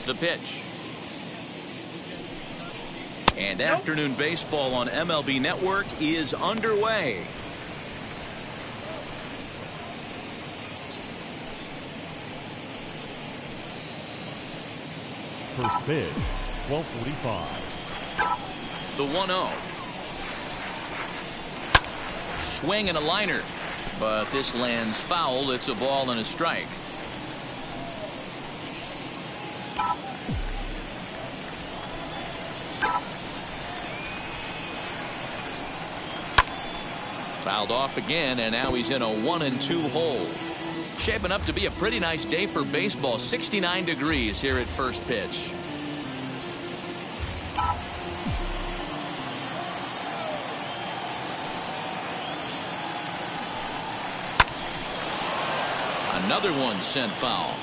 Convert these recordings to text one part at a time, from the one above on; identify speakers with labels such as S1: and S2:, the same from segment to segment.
S1: The pitch. And afternoon baseball on MLB Network is underway.
S2: First pitch, 12:45.
S1: The 1-0. Swing and a liner. But this lands foul. It's a ball and a strike. Fouled off again, and now he's in a 1-2 hole. Shaping up to be a pretty nice day for baseball. 69 degrees here at first pitch. Another one sent foul.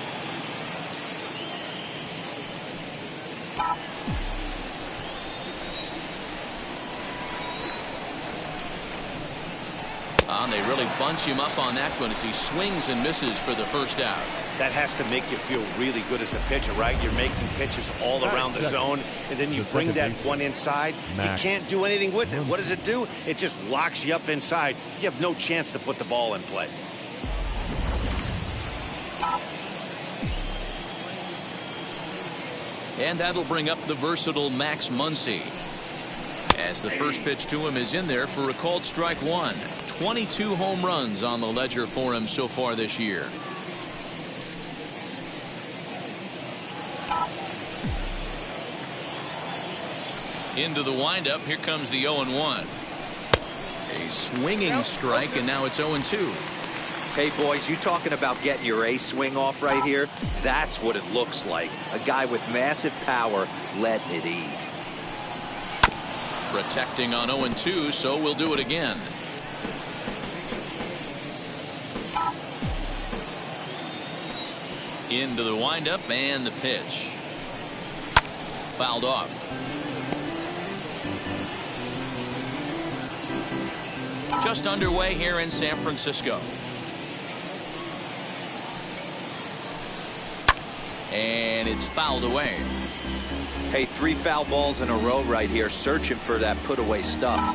S1: And they really bunch him up on that one as he swings and misses for the first out.
S3: That has to make you feel really good as a pitcher, right? You're making pitches all around the zone, and then you bring that one inside. You can't do anything with it. What does it do? It just locks you up inside. You have no chance to put the ball in play.
S1: And that'll bring up the versatile Max Muncy, as the first pitch to him is in there for a called strike one. 22 home runs on the ledger for him so far this year. Into the windup. Here comes the 0-1. A swinging strike, and now it's 0-2.
S4: Hey, boys, you talking about getting your ace swing off right here? That's what it looks like. A guy with massive power letting it eat.
S1: Protecting on 0-2, so we'll do it again. Into the windup and the pitch. Fouled off. Just underway here in San Francisco. And it's fouled away.
S4: Hey, 3 foul balls in a row right here, searching for that put-away stuff.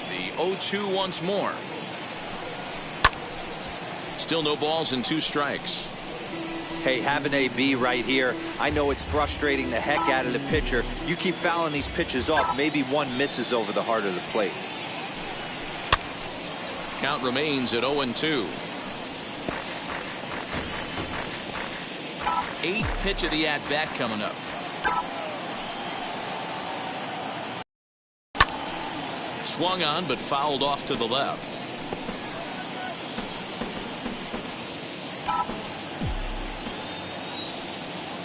S1: The 0-2 once more. Still no balls and 2 strikes.
S4: Hey, have an AB right here. I know it's frustrating the heck out of the pitcher. You keep fouling these pitches off, maybe one misses over the heart of the plate.
S1: Count remains at 0-2. 8th pitch of the at-bat coming up. Swung on, but fouled off to the left.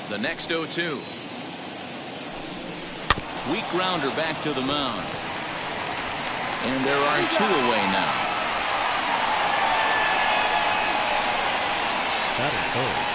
S1: The next 0-2. Weak grounder back to the mound. And there are 2 away now.
S2: That is third.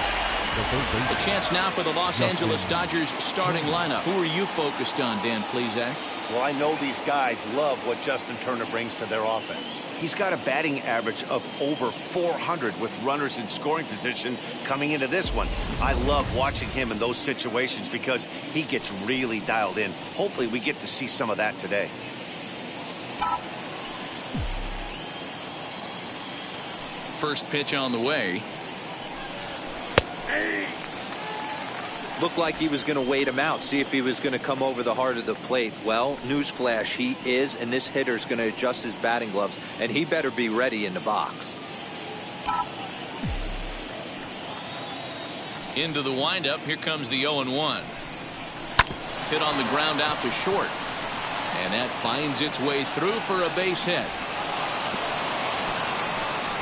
S1: A chance now for the Los Angeles Dodgers starting lineup. Who are you focused on, Dan Plesac?
S3: Well, I know these guys love what Justin Turner brings to their offense. He's got a batting average of over 400 with runners in scoring position coming into this one. I love watching him in those situations because he gets really dialed in. Hopefully we get to see some of that today.
S1: First pitch on the way.
S4: Looked like he was going to wait him out, see if he was going to come over the heart of the plate. Well, newsflash, he is, and this hitter's going to adjust his batting gloves, and he better be ready in the box.
S1: Into the windup. Here comes the 0-1. Hit on the ground out to short. And that finds its way through for a base hit.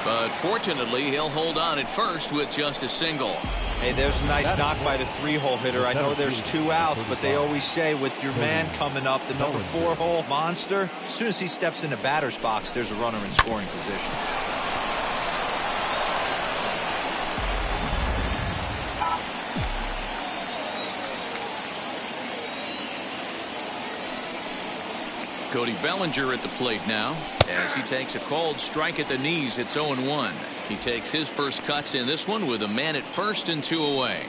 S1: But fortunately, he'll hold on at first with just a single.
S4: Hey, there's a nice knock by the 3-hole hitter. I know there's 2 outs, but they always say with your man coming up, the number 4-hole monster, as soon as he steps in the batter's box, there's a runner in scoring position.
S1: Cody Bellinger at the plate now as he takes a called strike at the knees. It's 0-1. He takes his first cuts in this one with a man at first and 2 away.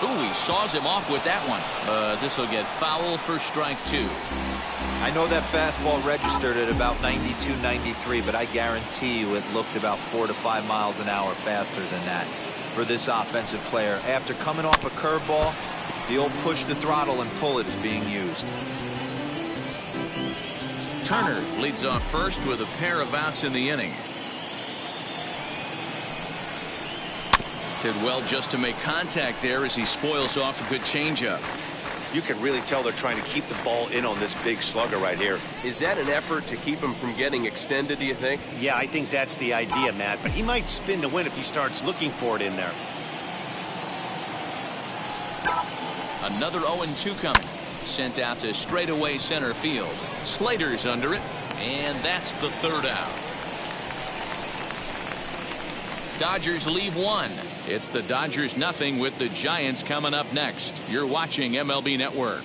S1: Ooh, he saws him off with that one. This will get foul for strike 2.
S4: I know that fastball registered at about 92, 93, but I guarantee you it looked about 4 to 5 miles an hour faster than that for this offensive player. After coming off a curveball, the old push the throttle and pull it is being used.
S1: Turner leads off first with a pair of outs in the inning. Did well just to make contact there as he spoils off a good changeup.
S3: You can really tell they're trying to keep the ball in on this big slugger right here.
S5: Is that an effort to keep him from getting extended, do you think?
S3: Yeah, I think that's the idea, Matt. But he might spin to win if he starts looking for it in there.
S1: Another 0-2 coming. Sent out to straightaway center field. Slater's under it, and that's the third out. Dodgers leave one. It's the Dodgers nothing with the Giants coming up next. You're watching MLB Network.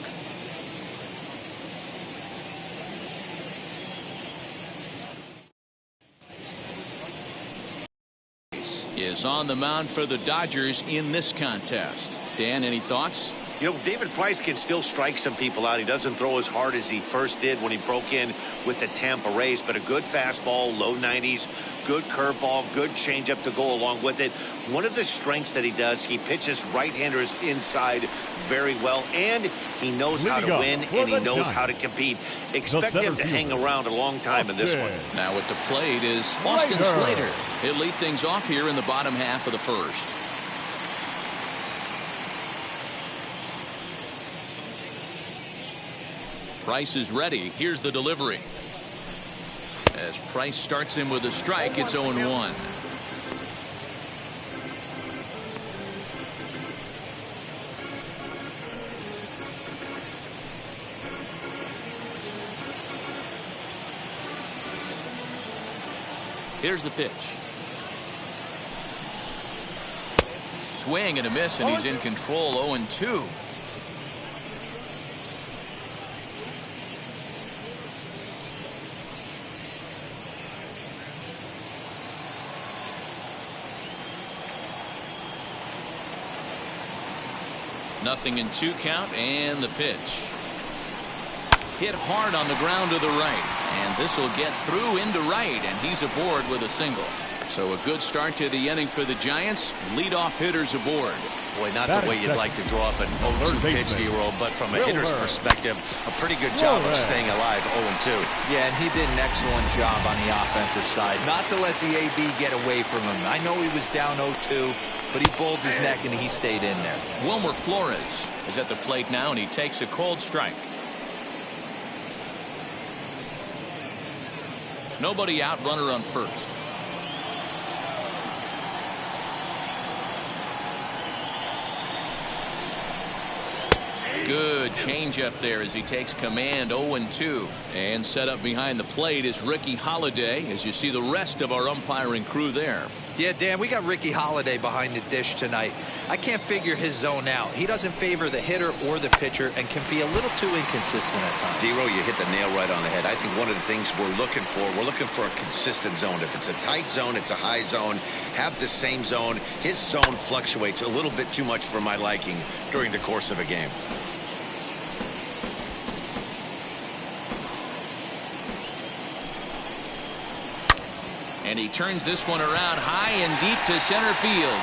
S1: Is on the mound for the Dodgers in this contest. Dan, any thoughts?
S3: You know, David Price can still strike some people out. He doesn't throw as hard as he first did when he broke in with the Tampa Rays, but a good fastball, low 90s, good curveball, good changeup to go along with it. One of the strengths that he does, he pitches right-handers inside very well, and he knows how to win, and he knows how to compete. Expect him to hang around a long time in this one.
S1: Now at the plate is Austin Slater. He'll lead things off here in the bottom half of the first. Price is ready. Here's the delivery. As Price starts him with a strike, it's 0-1. Here's the pitch. Swing and a miss, and he's in control. 0-2. Nothing in 2 count, and the pitch. Hit hard on the ground to the right, and this will get through into right, and he's aboard with a single. So a good start to the inning for the Giants. Leadoff hitters aboard.
S3: Boy, not the way you'd like to draw up an 0-2 pitch, D-roll, but from a hitter's perspective, a pretty good job of staying alive 0-2.
S4: Yeah, and he did an excellent job on the offensive side. Not to let the AB get away from him. I know he was down 0-2, but he bowled his neck and he stayed in there.
S1: Wilmer Flores is at the plate now, and he takes a called strike. Nobody out, runner on first. Good changeup there as he takes command. 0-2. And set up behind the plate is Ricky Holiday, as you see the rest of our umpiring crew there.
S4: Yeah, Dan, we got Ricky Holiday behind the dish tonight. I can't figure his zone out. He doesn't favor the hitter or the pitcher and can be a little too inconsistent at times.
S3: D-roll, you hit the nail right on the head. I think one of the things we're looking for a consistent zone. If it's a tight zone, it's a high zone. Have the same zone. His zone fluctuates a little bit too much for my liking during the course of a game.
S1: And he turns this one around high and deep to center field.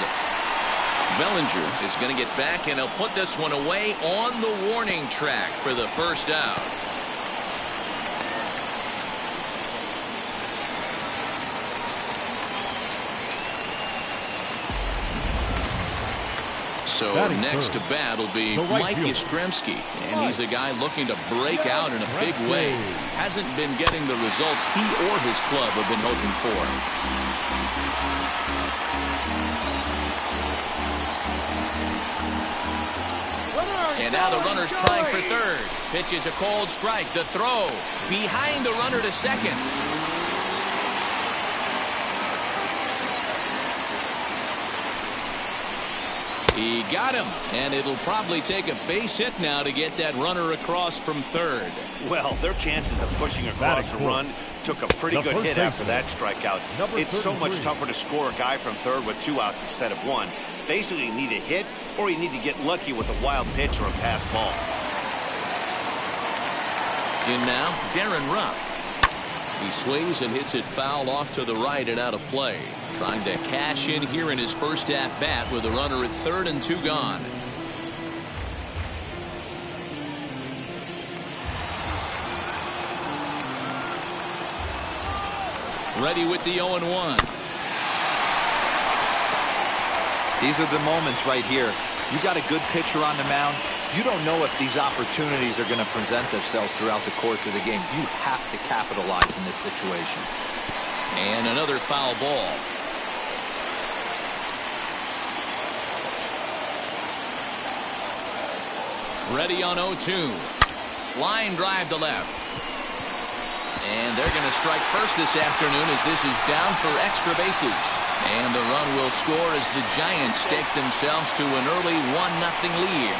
S1: Bellinger is going to get back, and he'll put this one away on the warning track for the first out. So next to bat will be Mike Yastrzemski, and he's a guy looking to break out in a big way. Hasn't been getting the results he or his club have been hoping for. And now the runner's trying for third. Pitch is a cold strike. The throw behind the runner to second. He got him, and it'll probably take a base hit now to get that runner across from third.
S3: Well, their chances of pushing across a run took a pretty good hit after that strikeout. It's so much tougher to score a guy from third with 2 outs instead of 1. Basically, you need a hit, or you need to get lucky with a wild pitch or a pass ball.
S1: In now, Darren Ruff. He sways and hits it foul off to the right and out of play. Trying to cash in here in his first at-bat with a runner at third and 2 gone. Ready with the 0-1.
S4: These are the moments right here. You got a good pitcher on the mound. You don't know if these opportunities are going to present themselves throughout the course of the game. You have to capitalize in this situation.
S1: And another foul ball. Ready on 0-2. Line drive to left. And they're going to strike first this afternoon as this is down for extra bases. And the run will score as the Giants stake themselves to an early 1-0 lead.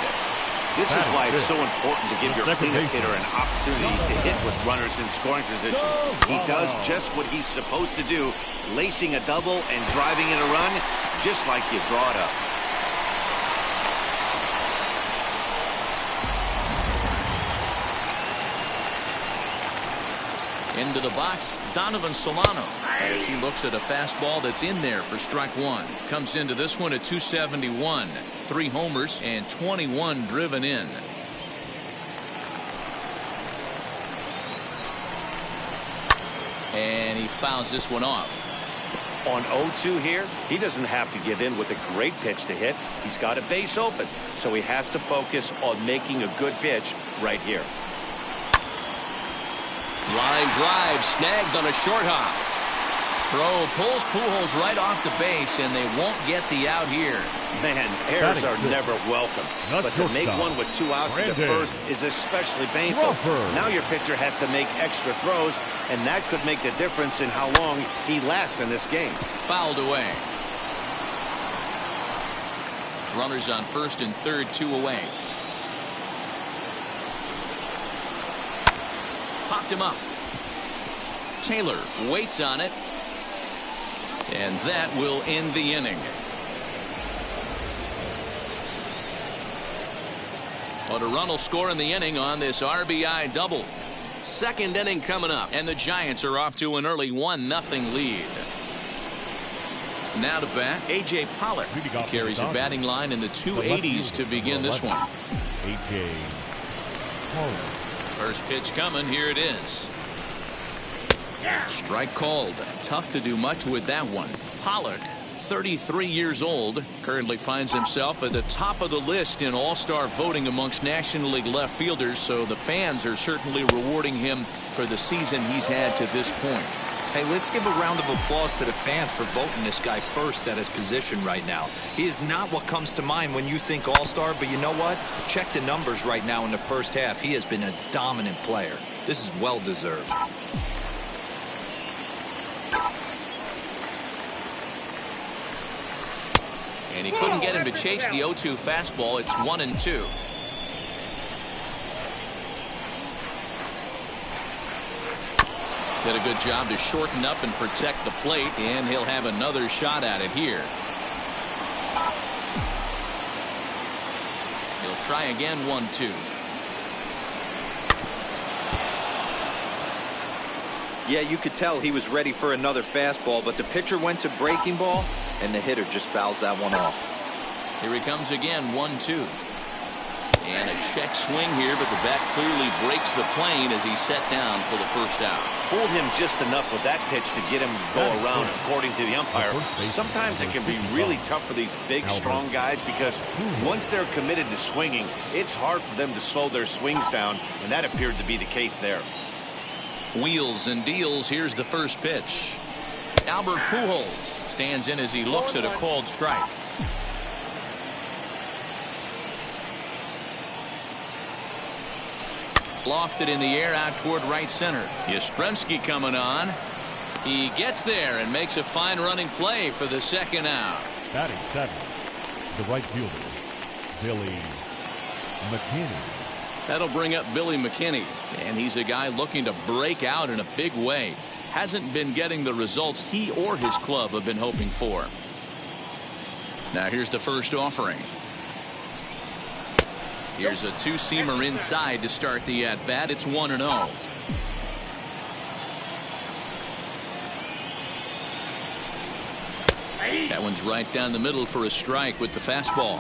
S3: This is why it's so important to give your cleanup hitter an opportunity to hit with runners in scoring position. He does just what he's supposed to do, lacing a double and driving in a run, just like you draw it up.
S1: Into the box, Donovan Solano, as he looks at a fastball that's in there for strike 1. Comes into this one at 271. 3 homers and 21 driven in. And he fouls this one off.
S3: On 0-2 here, he doesn't have to give in with a great pitch to hit. He's got a base open, so he has to focus on making a good pitch right here.
S1: Line drive snagged on a short hop. Throw pulls Pujols right off the base, and they won't get the out here.
S3: Man, errors are never welcome. But to make one with 2 outs at the first is especially painful. Now your pitcher has to make extra throws, and that could make the difference in how long he lasts in this game.
S1: Fouled away. Runners on first and third, 2 away. Popped him up. Taylor waits on it. And that will end the inning. But a run will score in the inning on this RBI double. Second inning coming up, and the Giants are off to an early 1-0 lead. Now to bat, A.J. Pollard. He carries a batting line in the 280s to begin this one.
S2: A.J. Pollard.
S1: First pitch coming. Here it is. Strike called. Tough to do much with that one. Pollard, 33 years old, currently finds himself at the top of the list in all-star voting amongst National League left fielders, so the fans are certainly rewarding him for the season he's had to this point.
S4: Hey, let's give a round of applause to the fans for voting this guy first at his position right now. He is not what comes to mind when you think all-star, but you know what? Check the numbers right now in the first half. He has been a dominant player. This is well-deserved.
S1: And he couldn't get him to chase the 0-2 fastball. It's 1-2. Did a good job to shorten up and protect the plate, and he'll have another shot at it here. He'll try again. 1-2.
S4: Yeah, you could tell he was ready for another fastball, but the pitcher went to breaking ball, and the hitter just fouls that one off.
S1: Here he comes again. 1-2. And a check swing here, but the bat clearly breaks the plane as he's set down for the first out.
S3: Fooled him just enough with that pitch to get him to go around, according to the umpire. Sometimes it can be really tough for these big, strong guys because once they're committed to swinging, it's hard for them to slow their swings down, and that appeared to be the case there.
S1: Wheels and deals. Here's the first pitch. Albert Pujols stands in as he looks at a called strike. Lofted in the air out toward right center. Yastrzemski coming on. He gets there and makes a fine running play for the second out.
S2: Batting 7. the right fielder, Billy McKinney.
S1: That'll bring up Billy McKinney, and he's a guy looking to break out in a big way. Hasn't been getting the results he or his club have been hoping for. Now here's the first offering. Here's a two-seamer inside to start the at-bat. It's 1-0. That one's right down the middle for a strike with the fastball.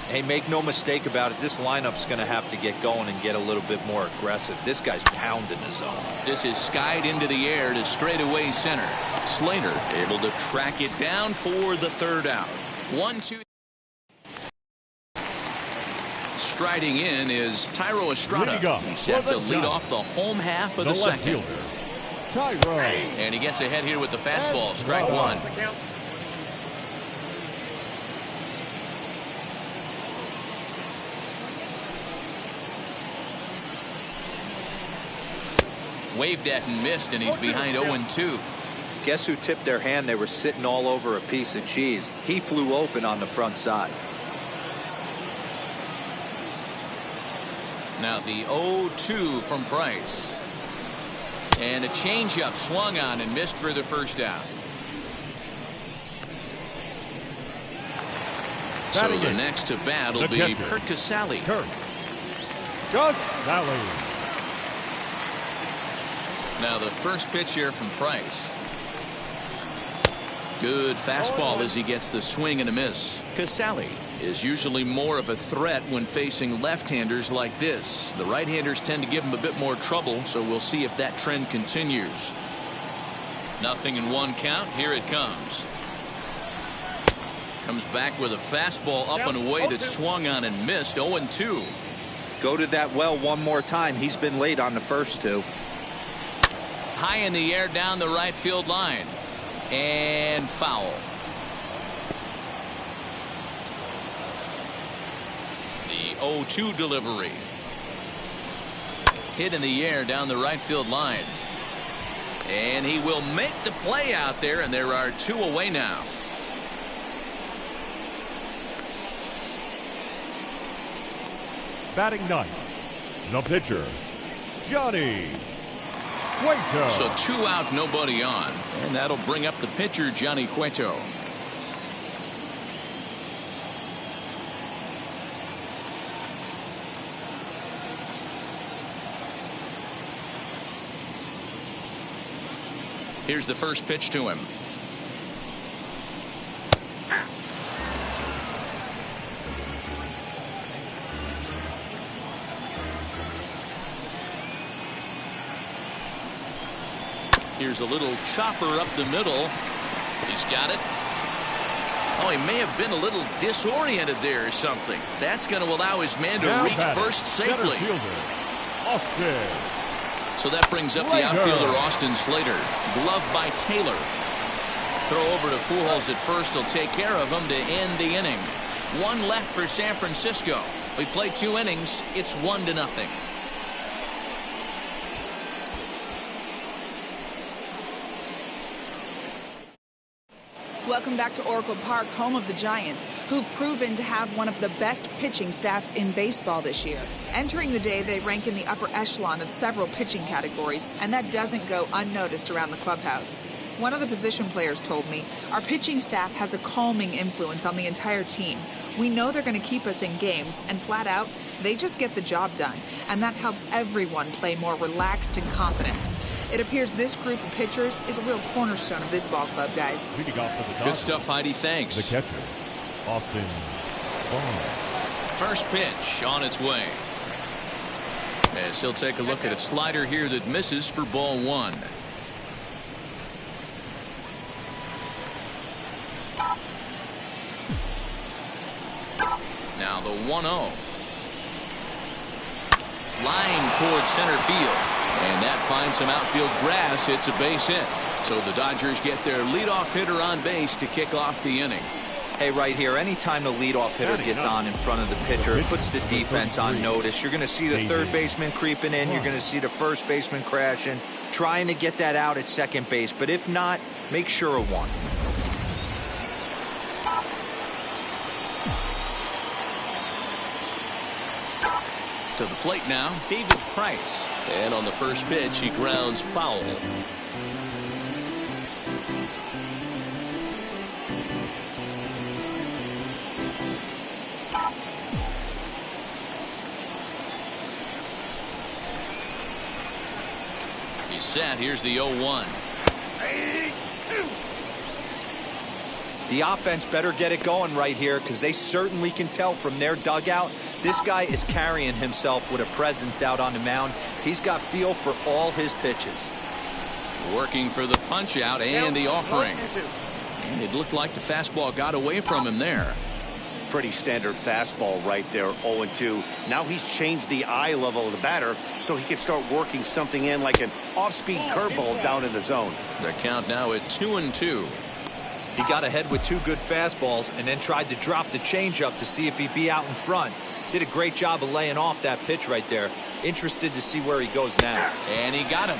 S4: Hey, make no mistake about it. This lineup's going to have to get going and get a little bit more aggressive. This guy's pounding the zone.
S1: This is skied into the air to straightaway center. Slater able to track it down for the third out. 1-2. Striding in is Tyro Estrada. He's set to lead off the home half of the second.
S2: Tyro.
S1: And he gets ahead here with the fastball. Strike one. Waved at and missed, and he's behind 0-2.
S4: Guess who tipped their hand? They were sitting all over a piece of cheese. He flew open on the front side.
S1: Now the 0-2 from Price. And a changeup swung on and missed for the first out. So the next to bat will be Kurt Casale. Now the first pitch here from Price. Good fastball as he gets the swing and a miss. Casale is usually more of a threat when facing left-handers like this. The right-handers tend to give him a bit more trouble, so we'll see if that trend continues. 0-1 count. Here it comes. Comes back with a fastball up and away that swung on and missed. 0-2.
S4: Go to that well one more time. He's been late on the first two.
S1: High in the air down the right field line. And foul. The 0-2 delivery. Hit in the air down the right field line. And he will make the play out there, and there are two away now.
S2: Batting ninth, the pitcher, Johnny Cueto.
S1: So 2 out, nobody on. And that'll bring up the pitcher, Johnny Cueto. Here's the first pitch to him. Here's a little chopper up the middle. He's got it. Oh, he may have been a little disoriented there or something. That's going to allow his man to reach first safely. So that brings up the outfielder, Austin Slater. Glove by Taylor. Throw over to Pujols at first will take care of him to end the inning. 1 left for San Francisco. We played 2 innings. It's 1-0.
S6: Welcome back to Oracle Park, home of the Giants, who've proven to have one of the best pitching staffs in baseball this year. Entering the day, they rank in the upper echelon of several pitching categories, and that doesn't go unnoticed around the clubhouse. One of the position players told me, our pitching staff has a calming influence on the entire team. We know they're going to keep us in games, and flat out, they just get the job done, and that helps everyone play more relaxed and confident. It appears this group of pitchers is a real cornerstone of this ball club, guys.
S1: Good stuff, Heidi. Thanks.
S2: The catcher, Austin Pollard.
S1: First pitch on its way. As he'll take a look at a slider here that misses for ball 1. Now the 1-0. Line towards center field. And that finds some outfield grass. It's a base hit. So the Dodgers get their leadoff hitter on base to kick off the inning.
S4: Hey, right here, anytime the leadoff hitter gets on in front of the pitcher, it puts the defense on notice. You're going to see the third baseman creeping in. You're going to see the first baseman crashing, trying to get that out at second base. But if not, make sure of one.
S1: To the plate now, David Price.
S5: And on the first pitch, he grounds foul.
S1: He's set. Here's the 0-1.
S4: The offense better get it going right here, because they certainly can tell from their dugout this guy is carrying himself with a presence out on the mound. He's got feel for all his pitches.
S1: Working for the punch out and the offering. And it looked like the fastball got away from him there.
S3: Pretty standard fastball right there, 0-2. Now he's changed the eye level of the batter so he can start working something in like an off-speed curveball down in the zone.
S1: The count now at 2-2.
S4: He got ahead with 2 good fastballs and then tried to drop the changeup to see if he'd be out in front. Did a great job of laying off that pitch right there. Interested to see where he goes now.
S1: And he got him.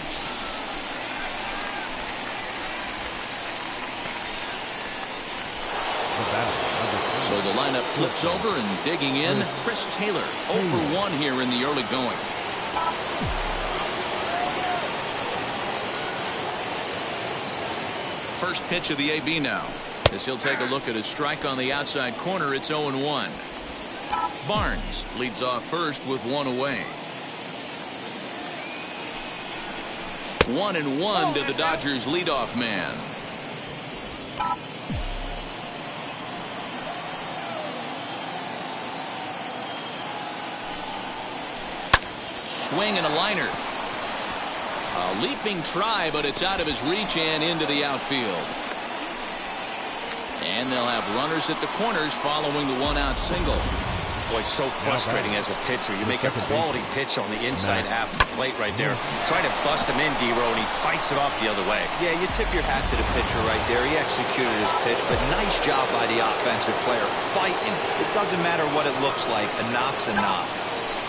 S1: So the lineup flips over, and digging in, Chris Taylor. 0 for 1 here in the early going. First pitch of the AB now, as he'll take a look at his strike on the outside corner. It's 0-1. Barnes leads off first with 1 away. 1-1 to the Dodgers leadoff man. Swing and a liner. A leaping try, but it's out of his reach and into the outfield. And they'll have runners at the corners following the 1-out single.
S3: Boy, so frustrating as a pitcher. You make a quality pitch on the inside half of the plate right there. Try to bust him in, D-Row, and he fights it off the other way.
S4: Yeah, you tip your hat to the pitcher right there. He executed his pitch, but nice job by the offensive player fighting. It doesn't matter what it looks like. A knock's a knock.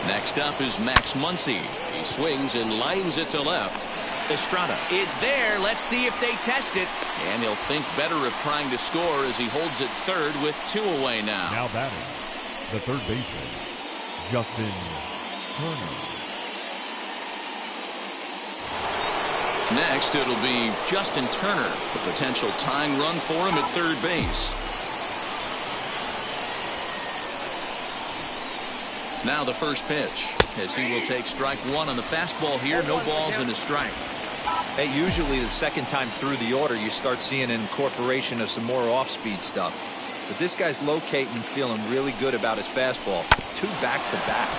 S1: Next up is Max Muncy. He swings and lines it to left. Estrada is there. Let's see if they test it. And he'll think better of trying to score as he holds it third with 2 away now.
S2: Now batting, the third baseman, Justin Turner.
S1: Next, it'll be Justin Turner. The potential tying run for him at third base. Now the first pitch, as he will take strike 1 on the fastball here. No balls and a strike.
S4: Hey, usually the second time through the order you start seeing an incorporation of some more off-speed stuff. But this guy's locating, feeling really good about his fastball. 2 back-to-back.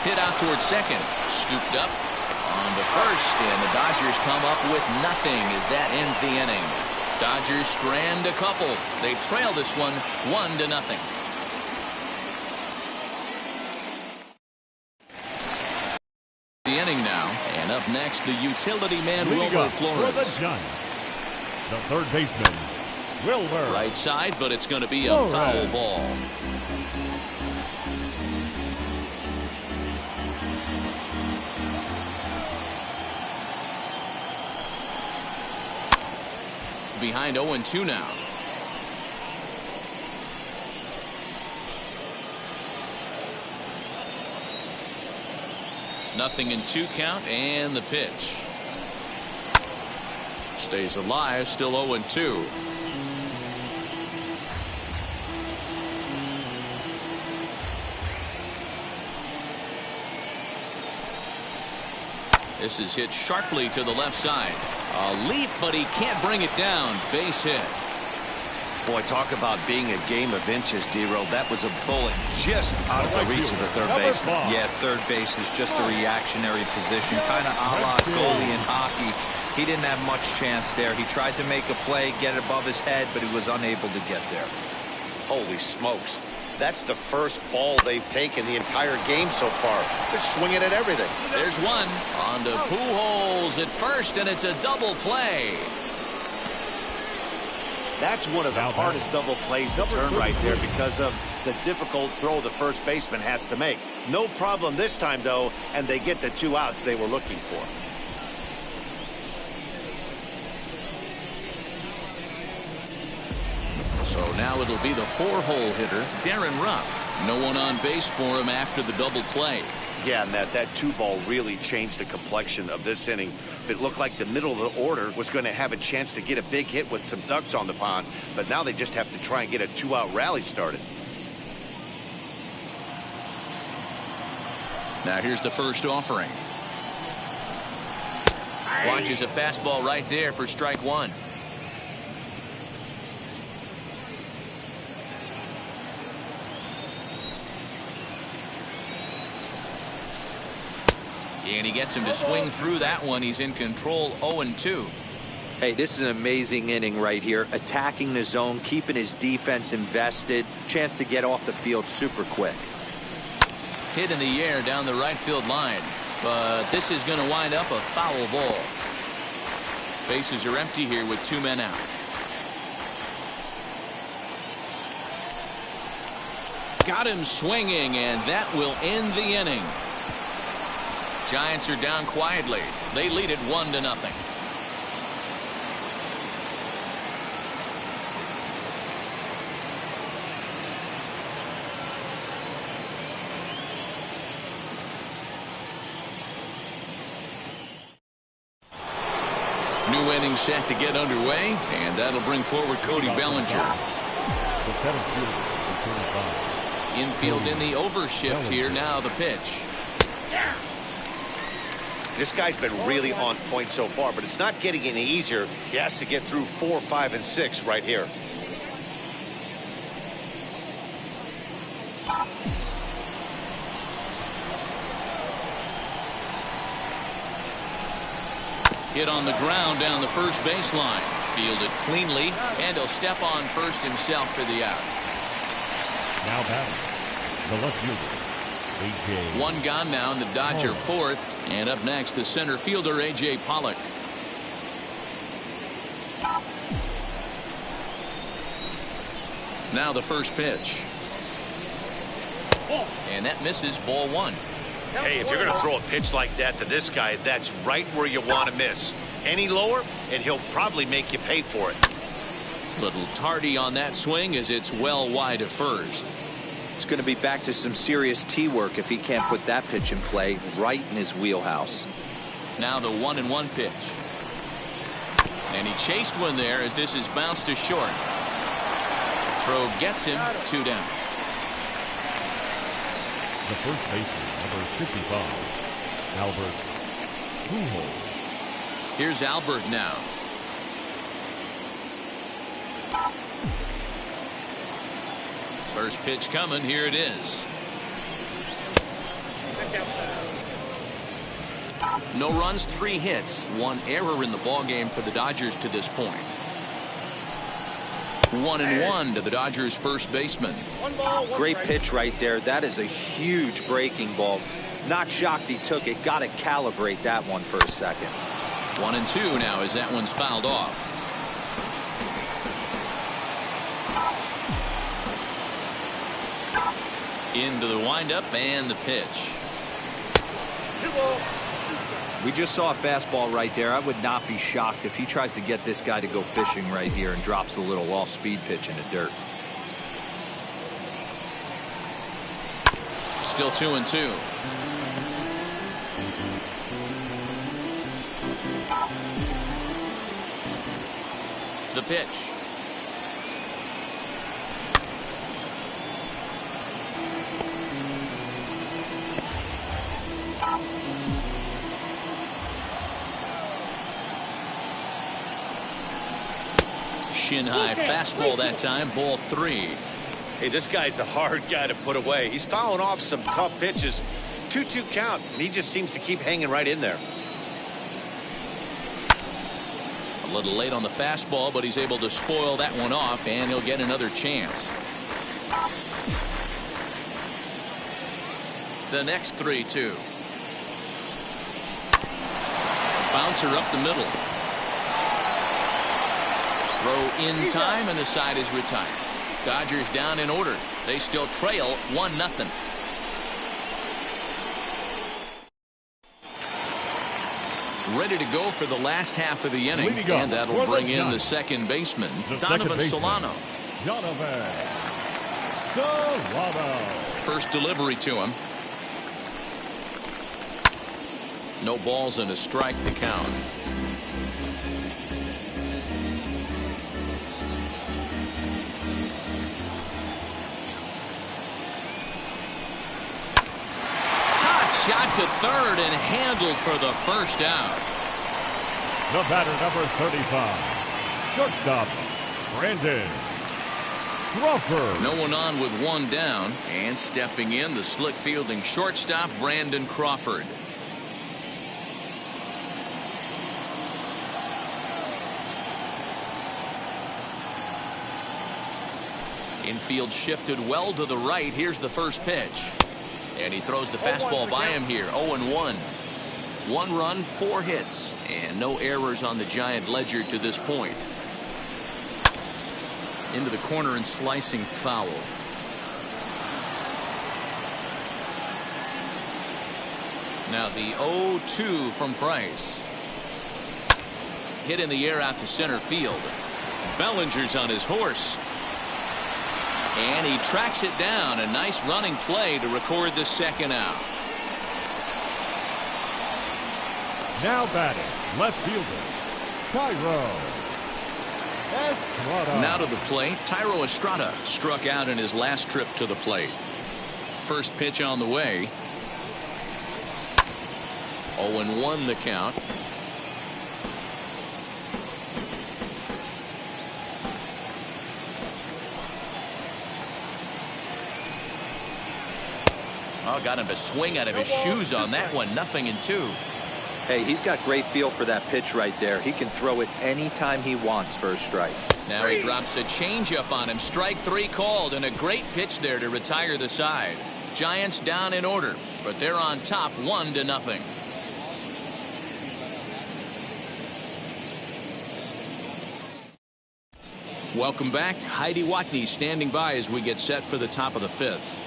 S1: Hit out towards second. Scooped up on the first, and the Dodgers come up with nothing as that ends the inning. Dodgers strand a couple. They trail this one 1-0. The inning now, and up next, the utility man Wilmer Flores.
S2: For the Giants, the third baseman, Wilmer.
S1: Right side, but it's going to be a foul ball. Behind 0-2 now. Nothing in 2 count, and the pitch. Stays alive, still 0-2. This is hit sharply to the left side. A leap, but he can't bring it down. Base hit.
S3: Boy, talk about being a game of inches, D-Row. That was a bullet just out of the reach of the third baseman.
S4: Yeah, third base is just a reactionary position, kind of a la goalie in hockey. He didn't have much chance there. He tried to make a play, get it above his head, but he was unable to get there.
S3: Holy smokes. That's the first ball they've taken the entire game so far. They're swinging at everything.
S1: There's one. On to Pujols at first, and it's a double play.
S3: That's one of the hardest double plays to turn right there because of the difficult throw the first baseman has to make. No problem this time, though, and they get the 2 outs they were looking for.
S1: So now it'll be the 4-hole hitter, Darren Ruff. No one on base for him after the double play.
S3: Yeah, and that 2-ball really changed the complexion of this inning. It looked like the middle of the order was going to have a chance to get a big hit with some ducks on the pond, but now they just have to try and get a 2-out rally started.
S1: Now here's the first offering. Watches a fastball right there for strike one. And he gets him to swing through that one. He's in control, 0-2.
S4: Hey, this is an amazing inning right here. Attacking the zone, keeping his defense invested. Chance to get off the field super quick.
S1: Hit in the air down the right field line. But this is going to wind up a foul ball. Bases are empty here with 2 men out. Got him swinging, and that will end the inning. Giants are down quietly. They lead it 1-0. New inning set to get underway, and that'll bring forward Cody Bellinger.
S2: The 7th fielder, 35.
S1: Infield in the overshift here. Now the pitch.
S3: This guy's been really on point so far, but it's not getting any easier. He has to get through 4, 5, and 6 right here.
S1: Hit on the ground down the first baseline. Fielded cleanly, and he'll step on first himself for the out.
S2: Now batting, the left fielder, A.J.
S1: One gone now in the Dodger 4th. And up next, the center fielder, A.J. Pollard. Now the first pitch. And that misses, ball 1.
S3: Hey, if you're going to throw a pitch like that to this guy, that's right where you want to miss. Any lower, and he'll probably make you pay for it.
S1: Little tardy on that swing as it's well wide of first.
S4: It's going to be back to some serious tee work if he can't put that pitch in play right in his wheelhouse.
S1: Now the 1-1 pitch. And he chased one there as this is bounced to short. Throw gets him 2 down.
S2: The first baseman, number 55, Albert Pujols.
S1: Here's Albert now. First pitch coming. Here it is. No runs, 3 hits, 1 error in the ballgame for the Dodgers to this point. 1-1 to the Dodgers first baseman.
S4: Great pitch right there. That is a huge breaking ball. Not shocked he took it. Got to calibrate that one for a second.
S1: 1-2 now as that one's fouled off. Into the windup and the pitch.
S4: We just saw a fastball right there. I would not be shocked if he tries to get this guy to go fishing right here and drops a little off-speed pitch in the dirt.
S1: Still 2-2. The pitch. Shin high fastball that time, ball 3.
S3: Hey, this guy's a hard guy to put away. He's fouling off some tough pitches. 2-2 count, and he just seems to keep hanging right in there.
S1: A little late on the fastball, but he's able to spoil that one off, and he'll get another chance. The next 3-2. Bouncer up the middle. Throw in time, and the side is retired. Dodgers down in order. They still trail 1-0. Ready to go for the last half of the inning, and that'll bring in the second baseman, Donovan Solano.
S2: Donovan Solano.
S1: First delivery to him. No balls and a strike to count. Hot shot to third and handled for the first out.
S2: The batter, number 35, shortstop, Brandon Crawford.
S1: No one on with one down, and stepping in, the slick fielding shortstop, Brandon Crawford. Infield shifted well to the right. Here's the first pitch. And he throws the fastball by him here. 0-1. 1 run, 4 hits, and no errors on the Giant ledger to this point. Into the corner and slicing foul. Now the 0-2 from Price. Hit in the air out to center field. Bellinger's on his horse. And he tracks it down. A nice running play to record the second out.
S2: Now batting, left fielder, Tyro Estrada.
S1: Now to the plate, Tyro Estrada struck out in his last trip to the plate. First pitch on the way. 0-1 the count. Oh, got him to swing out of his shoes on that one. 0-2.
S4: Hey, he's got great feel for that pitch right there. He can throw it anytime he wants for a strike.
S1: Now he drops a changeup on him. Strike 3 called, and a great pitch there to retire the side. Giants down in order, but they're on top 1-0. Welcome back. Heidi Watney standing by as we get set for the top of the 5th.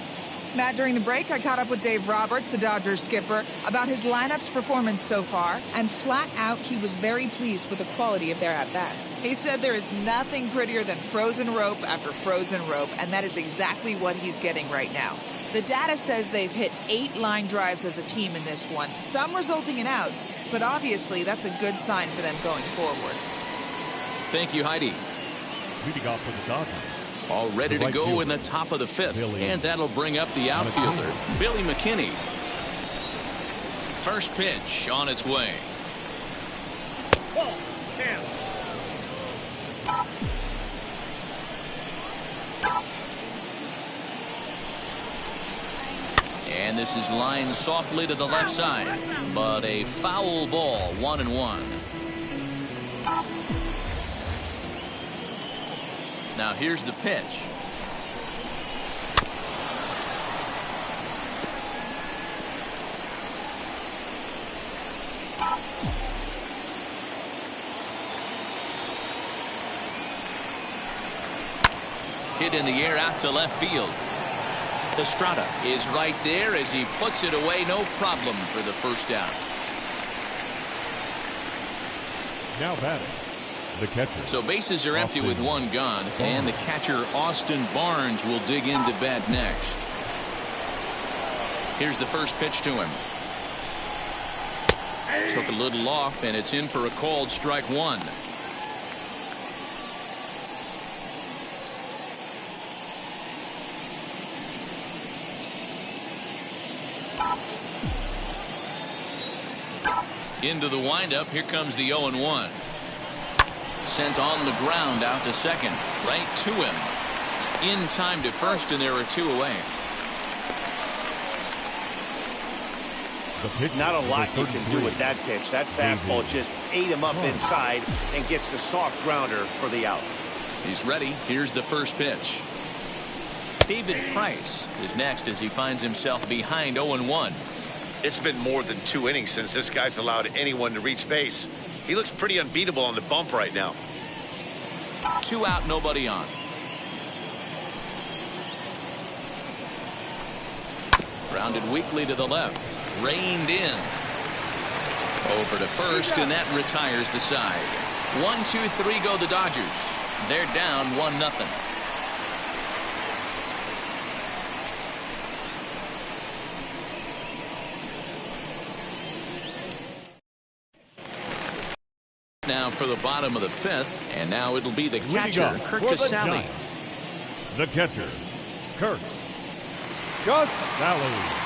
S6: Matt, during the break, I caught up with Dave Roberts, the Dodgers skipper, about his lineup's performance so far, and flat out, he was very pleased with the quality of their at-bats. He said there is nothing prettier than frozen rope after frozen rope, and that is exactly what he's getting right now. The data says they've hit 8 line drives as a team in this one, some resulting in outs, but obviously that's a good sign for them going forward.
S1: Thank you, Heidi.
S2: Leading off for the Dodgers,
S1: All ready to go in the top of the 5th. And that'll bring up the outfielder, Billy McKinney. First pitch on its way. And this is lined softly to the left side. But a foul ball, 1-1. Now here's the pitch. Hit in the air out to left field. Estrada is right there as he puts it away. No problem for the first out.
S2: now batting, the catcher.
S1: So bases are empty with one gone, and the catcher Austin Barnes will dig into bat next. Here's the first pitch to him. Took a little off, and it's in for a called strike one. Into the windup. Here comes the 0-1. Sent on the ground out to second. Right to him. In time to first, and there are two away.
S3: Not a lot you can do with that pitch. That fastball just ate him up inside and gets the soft grounder for the out.
S1: He's ready. Here's the first pitch. David Price is next as he finds himself behind 0-1.
S3: It's been more than 2 innings since this guy's allowed anyone to reach base. He looks pretty unbeatable on the bump right now.
S1: 2 out, nobody on. Grounded weakly to the left. Reined in. Over to first, and that retires the side. 1, 2, 3 go the Dodgers. They're down 1-0. Now for the bottom of the fifth, and now it'll be the
S2: Leading
S1: catcher,
S2: up
S1: Kurt
S2: for the
S1: Casale.
S2: Giants, the catcher, Kurt Casale.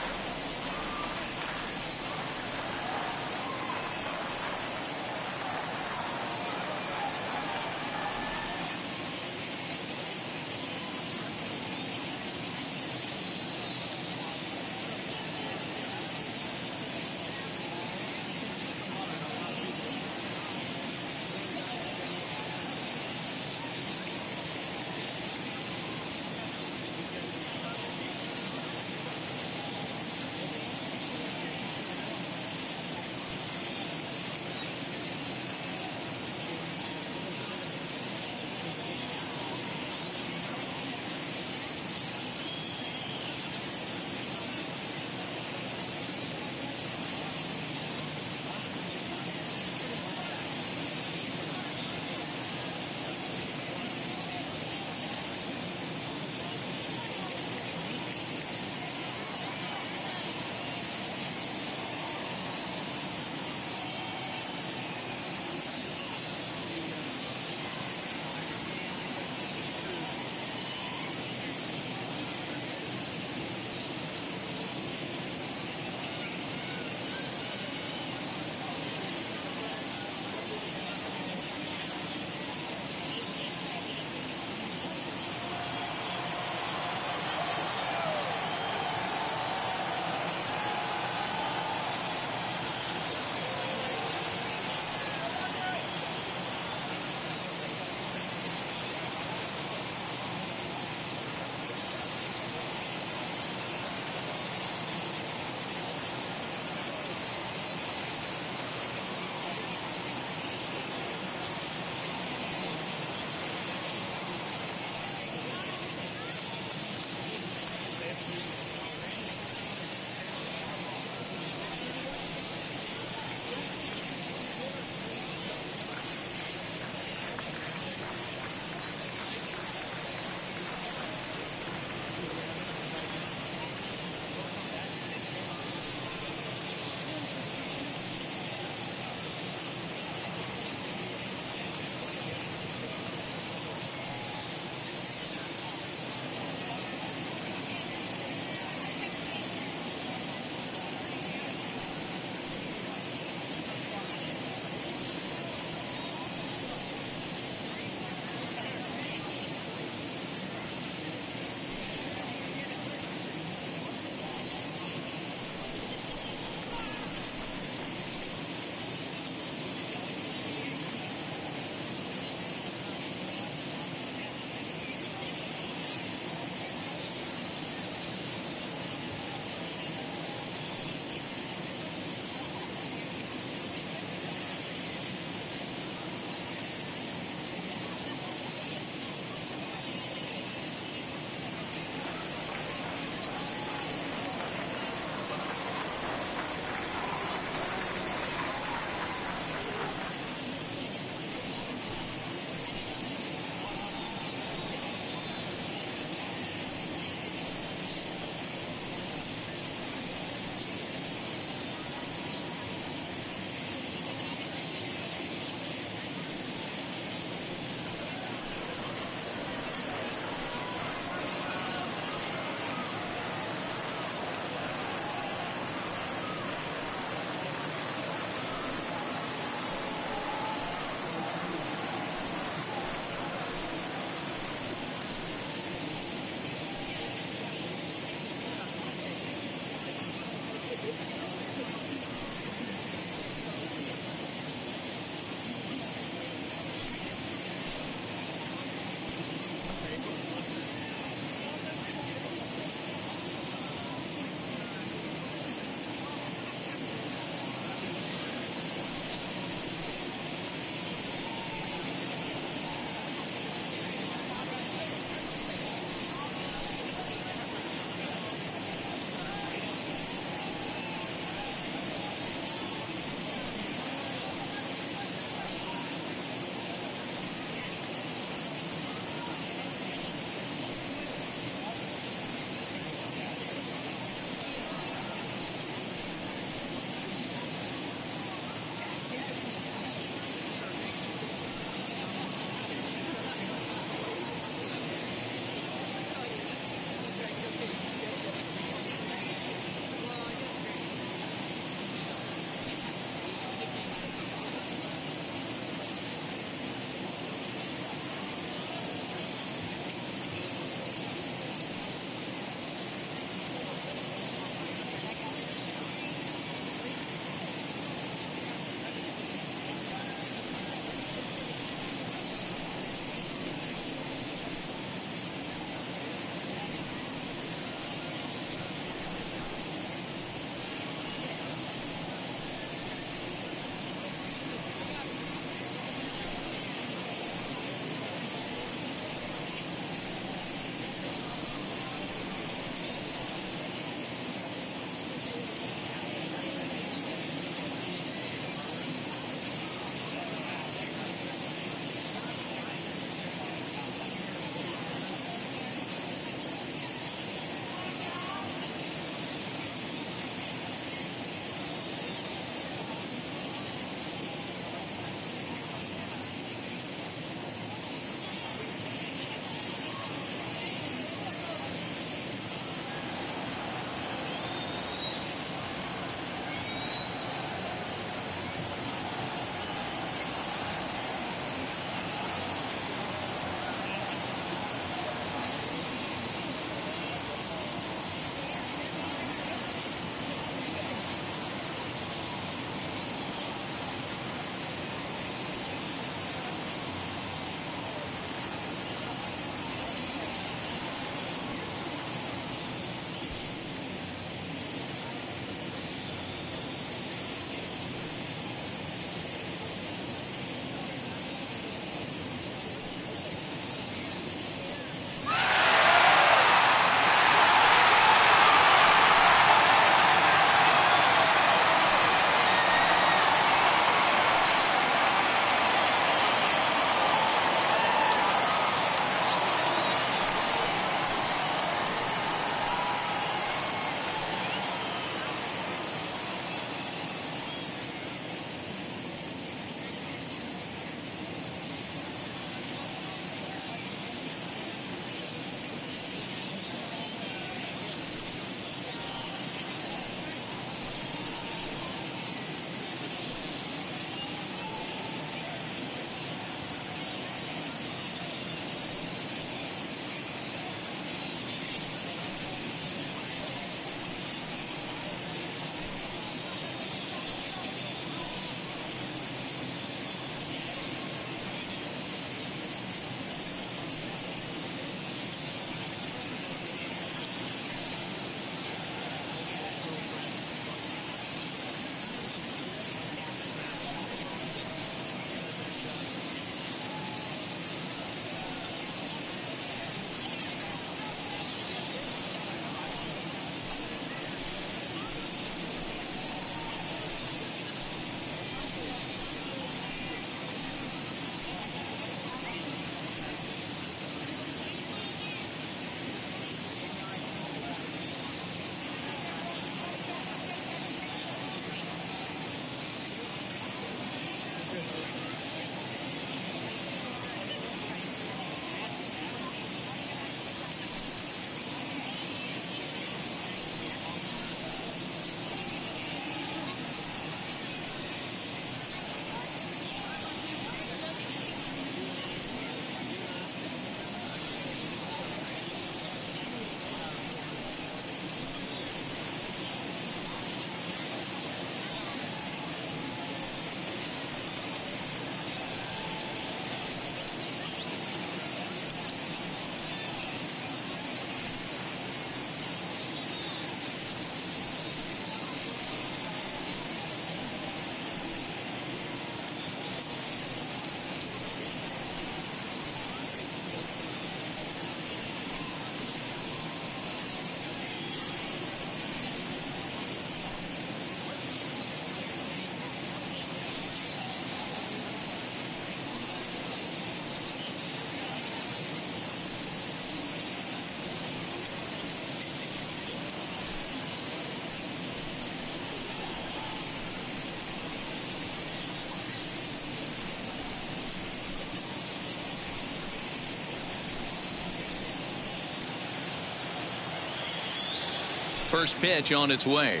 S1: First pitch on its way.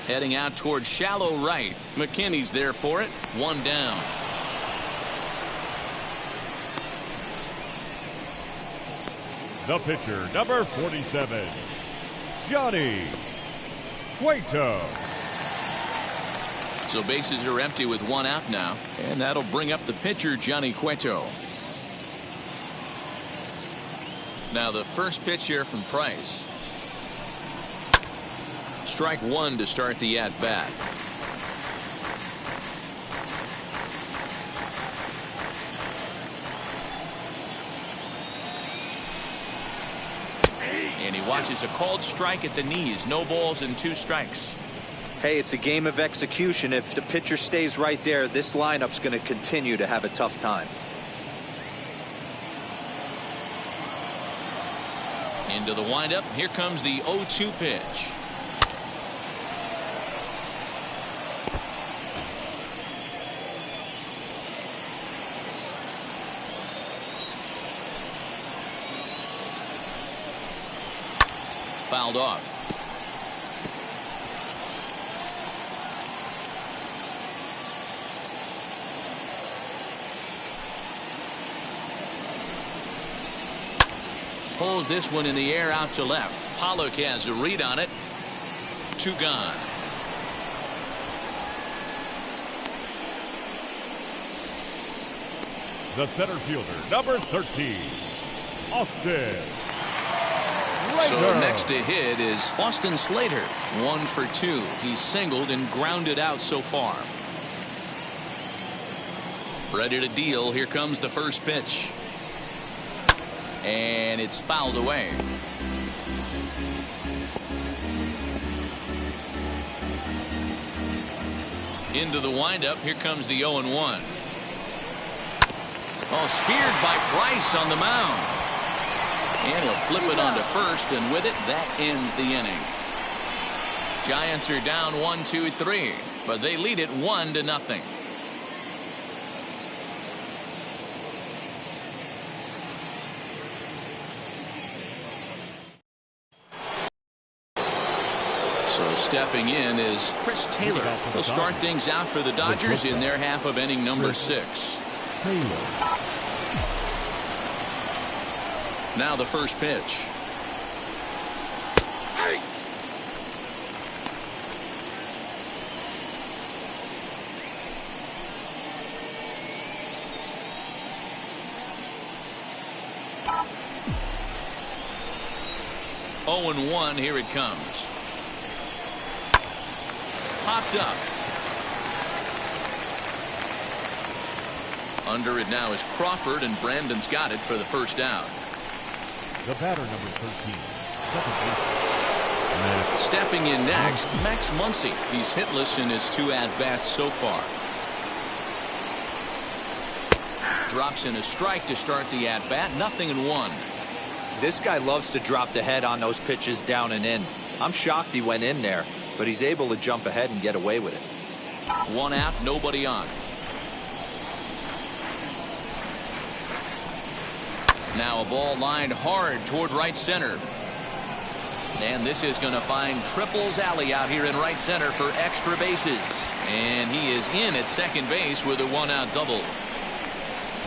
S1: Heading out towards shallow right. McKinney's there for it. One down.
S2: The pitcher, number 47, Johnny Cueto.
S1: So bases are empty with one out now, and that'll bring up the pitcher, Johnny Cueto. Now the first pitch here from Price. Strike one to start the at-bat. And he watches a called strike at the knees. No balls and 2 strikes.
S4: Hey, it's a game of execution. If the pitcher stays right there, this lineup's going to continue to have a tough time.
S1: Into the windup. Here comes the 0-2 pitch. Fouled off. Pulls this one in the air out to left. Pollard has a read on it. 2 gone.
S2: The center fielder, number 13, Austin.
S1: So next to hit is Austin Slater. 1 for 2. He's singled and grounded out so far. Ready to deal. Here comes the first pitch. And it's fouled away. Into the windup. Here comes the 0-1. Oh, speared by Price on the mound. And he'll flip it onto first, and with it, that ends the inning. Giants are down 1-2-3, but they lead it 1-0. So stepping in is Chris Taylor. He'll start things out for the Dodgers in their half of inning number 6. Now the first pitch. Oh, 0-1. Here it comes. Popped up. Under it now is Crawford, and Brandon's got it for the first out.
S2: The batter, number 13, second baseman.
S1: Stepping in next, Max Muncy. He's hitless in his 2 at-bats so far. Drops in a strike to start the at-bat. 0-1.
S4: This guy loves to drop the head on those pitches down and in. I'm shocked he went in there, but he's able to jump ahead and get away with it.
S1: 1 out, nobody on. Now a ball lined hard toward right center. And this is going to find Triple's alley out here in right center for extra bases. And he is in at second base with a 1-out double.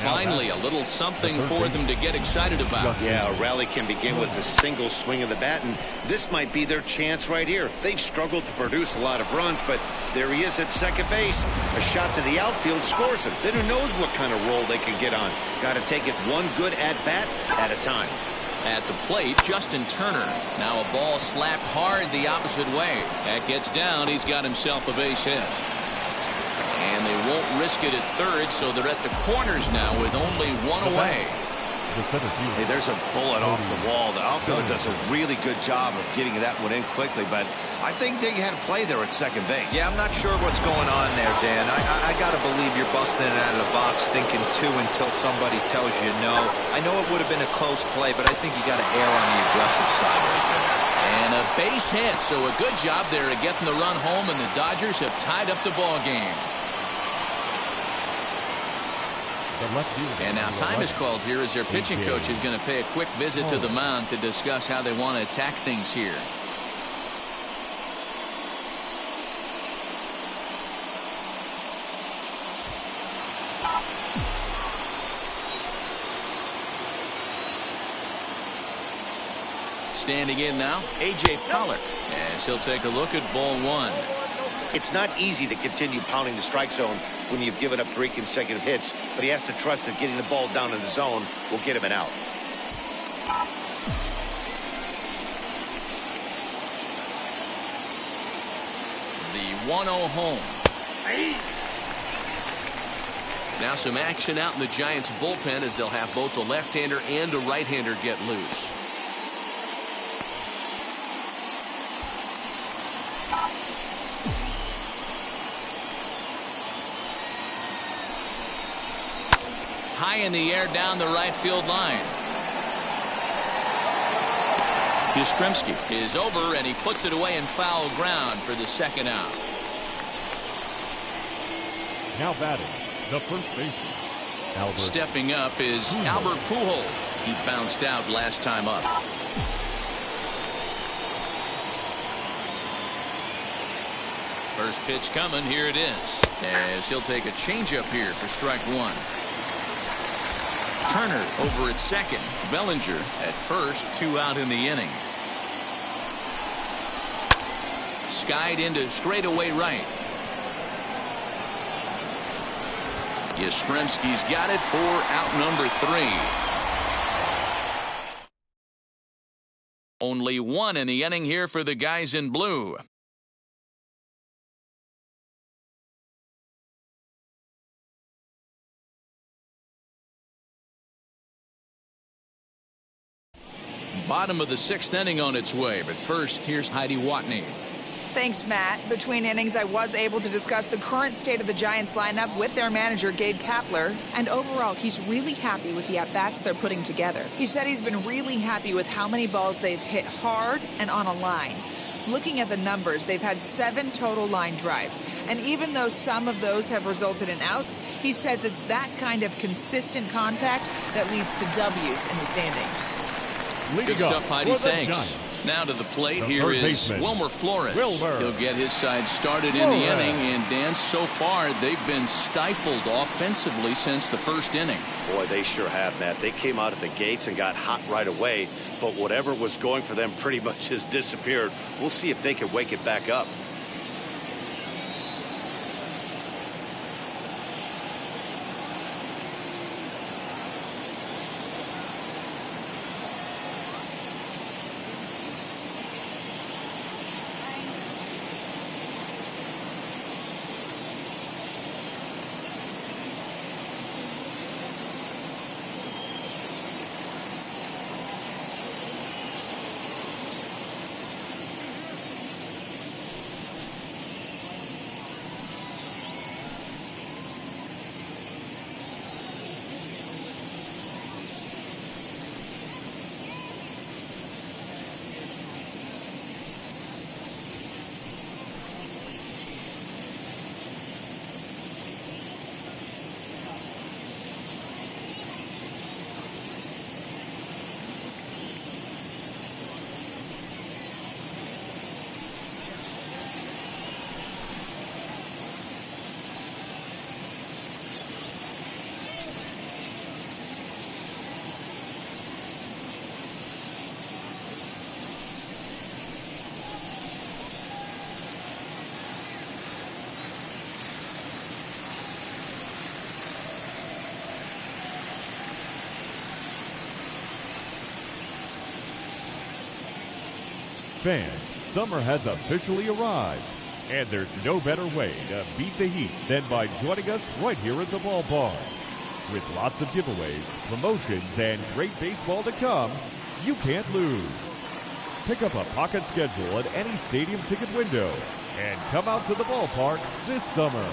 S1: Finally, a little something for them to get excited about.
S3: Yeah, a rally can begin with a single swing of the bat, and this might be their chance right here. They've struggled to produce a lot of runs, but there he is at second base. A shot to the outfield scores him. Then who knows what kind of roll they can get on. Got to take it one good at-bat at a time.
S1: At the plate, Justin Turner. Now a ball slapped hard the opposite way. That gets down. He's got himself a base hit. And they won't risk it at third, so they're at the corners now with only 1 away.
S3: Hey, there's a bullet off the wall. The outfielder does a really good job of getting that one in quickly, but I think they had a play there at second base.
S4: Yeah, I'm not sure what's going on there, Dan. I got to believe you're busting it out of the box thinking 2 until somebody tells you no. I know it would have been a close play, but I think you got to err on the aggressive side right there.
S1: And a base hit, so a good job there of getting the run home, and the Dodgers have tied up the ball game.
S2: The left fielder.
S1: And now time is called here as their pitching coach is going to pay a quick visit to the mound to discuss how they want to attack things here. Standing in now, A.J. Pollard, as he'll take a look at ball one.
S3: It's not easy to continue pounding the strike zone when you've given up 3 consecutive hits, but he has to trust that getting the ball down in the zone will get him an out.
S1: The 1-0 home. Now some action out in the Giants bullpen as they'll have both a left-hander and a right-hander get loose. High in the air down the right field line. Yastrzemski is over and he puts it away in foul ground for the second out.
S2: Now batting, the first baseman, Albert.
S1: Stepping up is Albert Pujols. He bounced out last time up. First pitch coming. Here it is. As he'll take a changeup here for strike one. Turner over at second. Bellinger at first. 2 out in the inning. Skied into straightaway right. Yastrzemski's got it for out number 3. Only 1 in the inning here for the guys in blue. Bottom of the 6th inning on its way, but first here's Heidi Watney.
S6: Thanks, Matt. Between innings, I was able to discuss the current state of the Giants lineup with their manager, Gabe Kapler, and overall, he's really happy with the at-bats they're putting together. He said he's been really happy with how many balls they've hit hard and on a line. Looking at the numbers, they've had 7 total line drives, and even though some of those have resulted in outs, he says it's that kind of consistent contact that leads to W's in the standings.
S1: Good stuff, Heidi. Thanks. Now to the plate. Here is Wilmer Flores. He'll get his side started in the inning. And, Dan, so far they've been stifled offensively since the first inning.
S3: Boy, they sure have, Matt. They came out of the gates and got hot right away. But whatever was going for them pretty much has disappeared. We'll see if they can wake it back up.
S2: Fans, summer has officially arrived, and there's no better way to beat the heat than by joining us right here at the ballpark. With lots of giveaways, promotions, and great baseball to come, you can't lose. Pick up a pocket schedule at any stadium ticket window and come out to the ballpark this summer.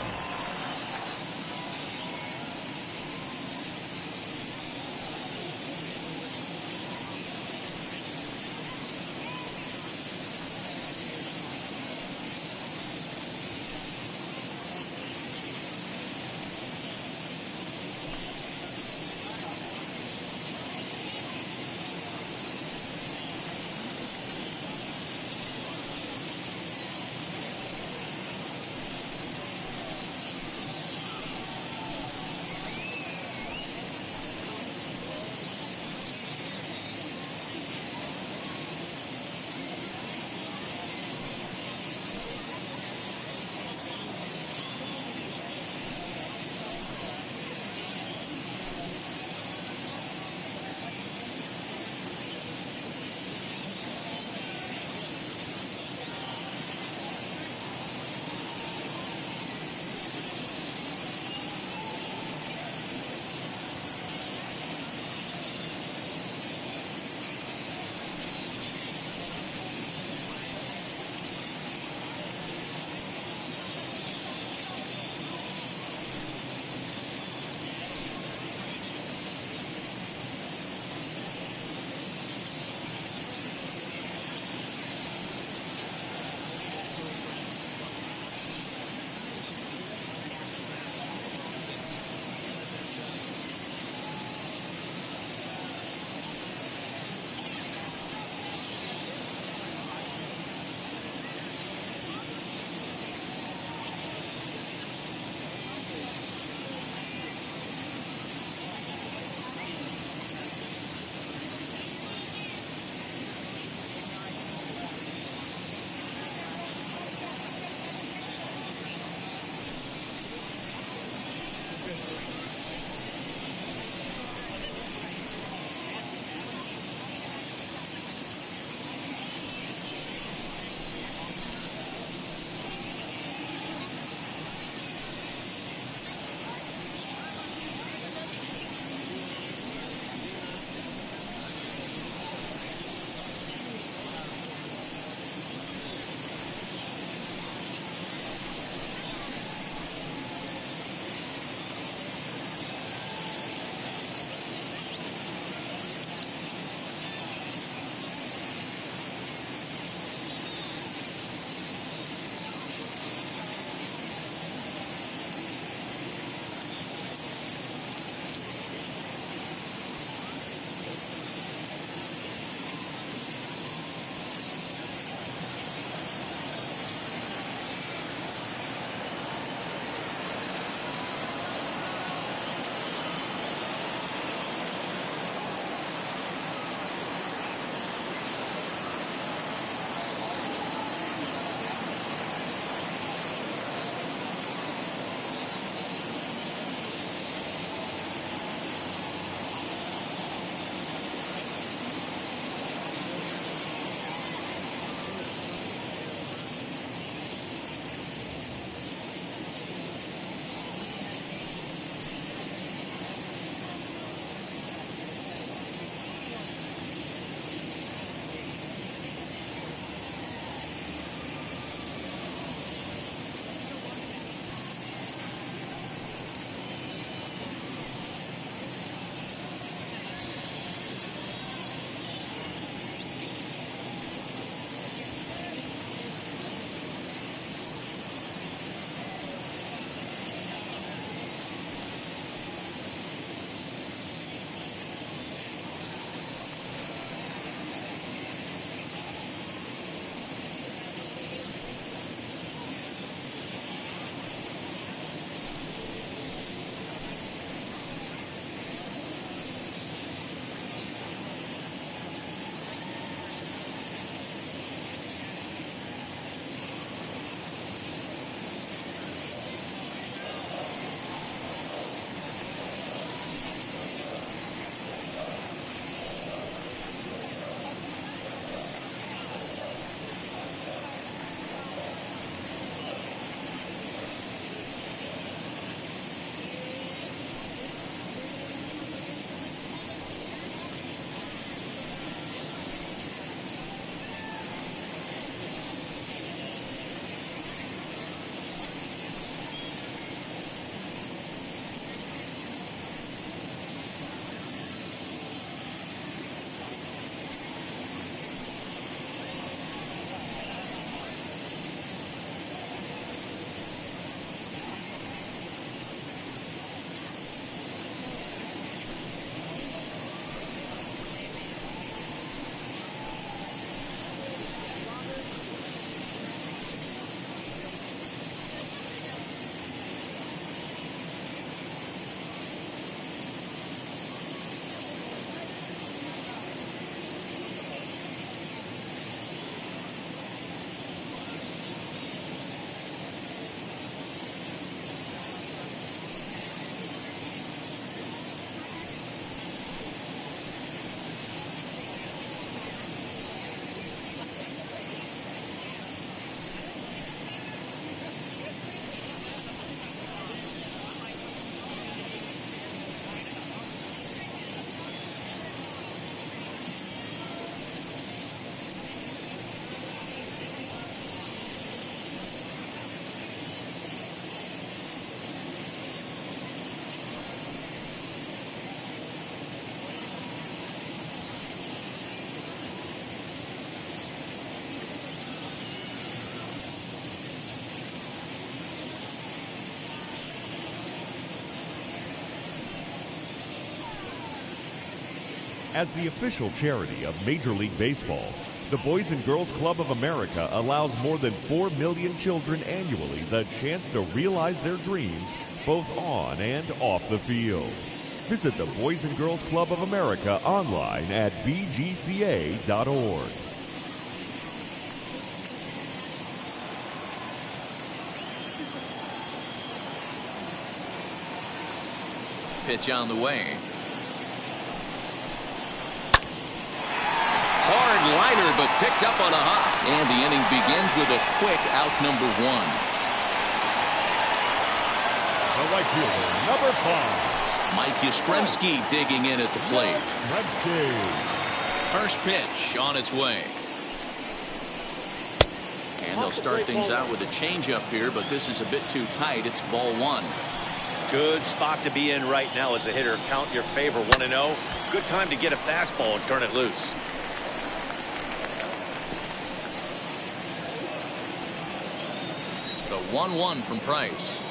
S2: As the official charity of Major League Baseball, the Boys and Girls Club of America allows more than 4 million children annually the chance to realize their dreams both on and off the field. Visit the Boys and Girls Club of America online at bgca.org.
S1: Pitch on the way. Hard liner, but picked up on a hop. And the inning begins with a quick out number 1.
S2: The right fielder, number 5.
S1: Mike Yastrzemski digging in at the plate. First pitch on its way. And they'll start things out with a changeup here, but this is a bit too tight. It's ball 1.
S3: Good spot to be in right now as a hitter. Count your favor, 1-0. Good time to get a fastball and turn it loose.
S1: The 1-1 from Price.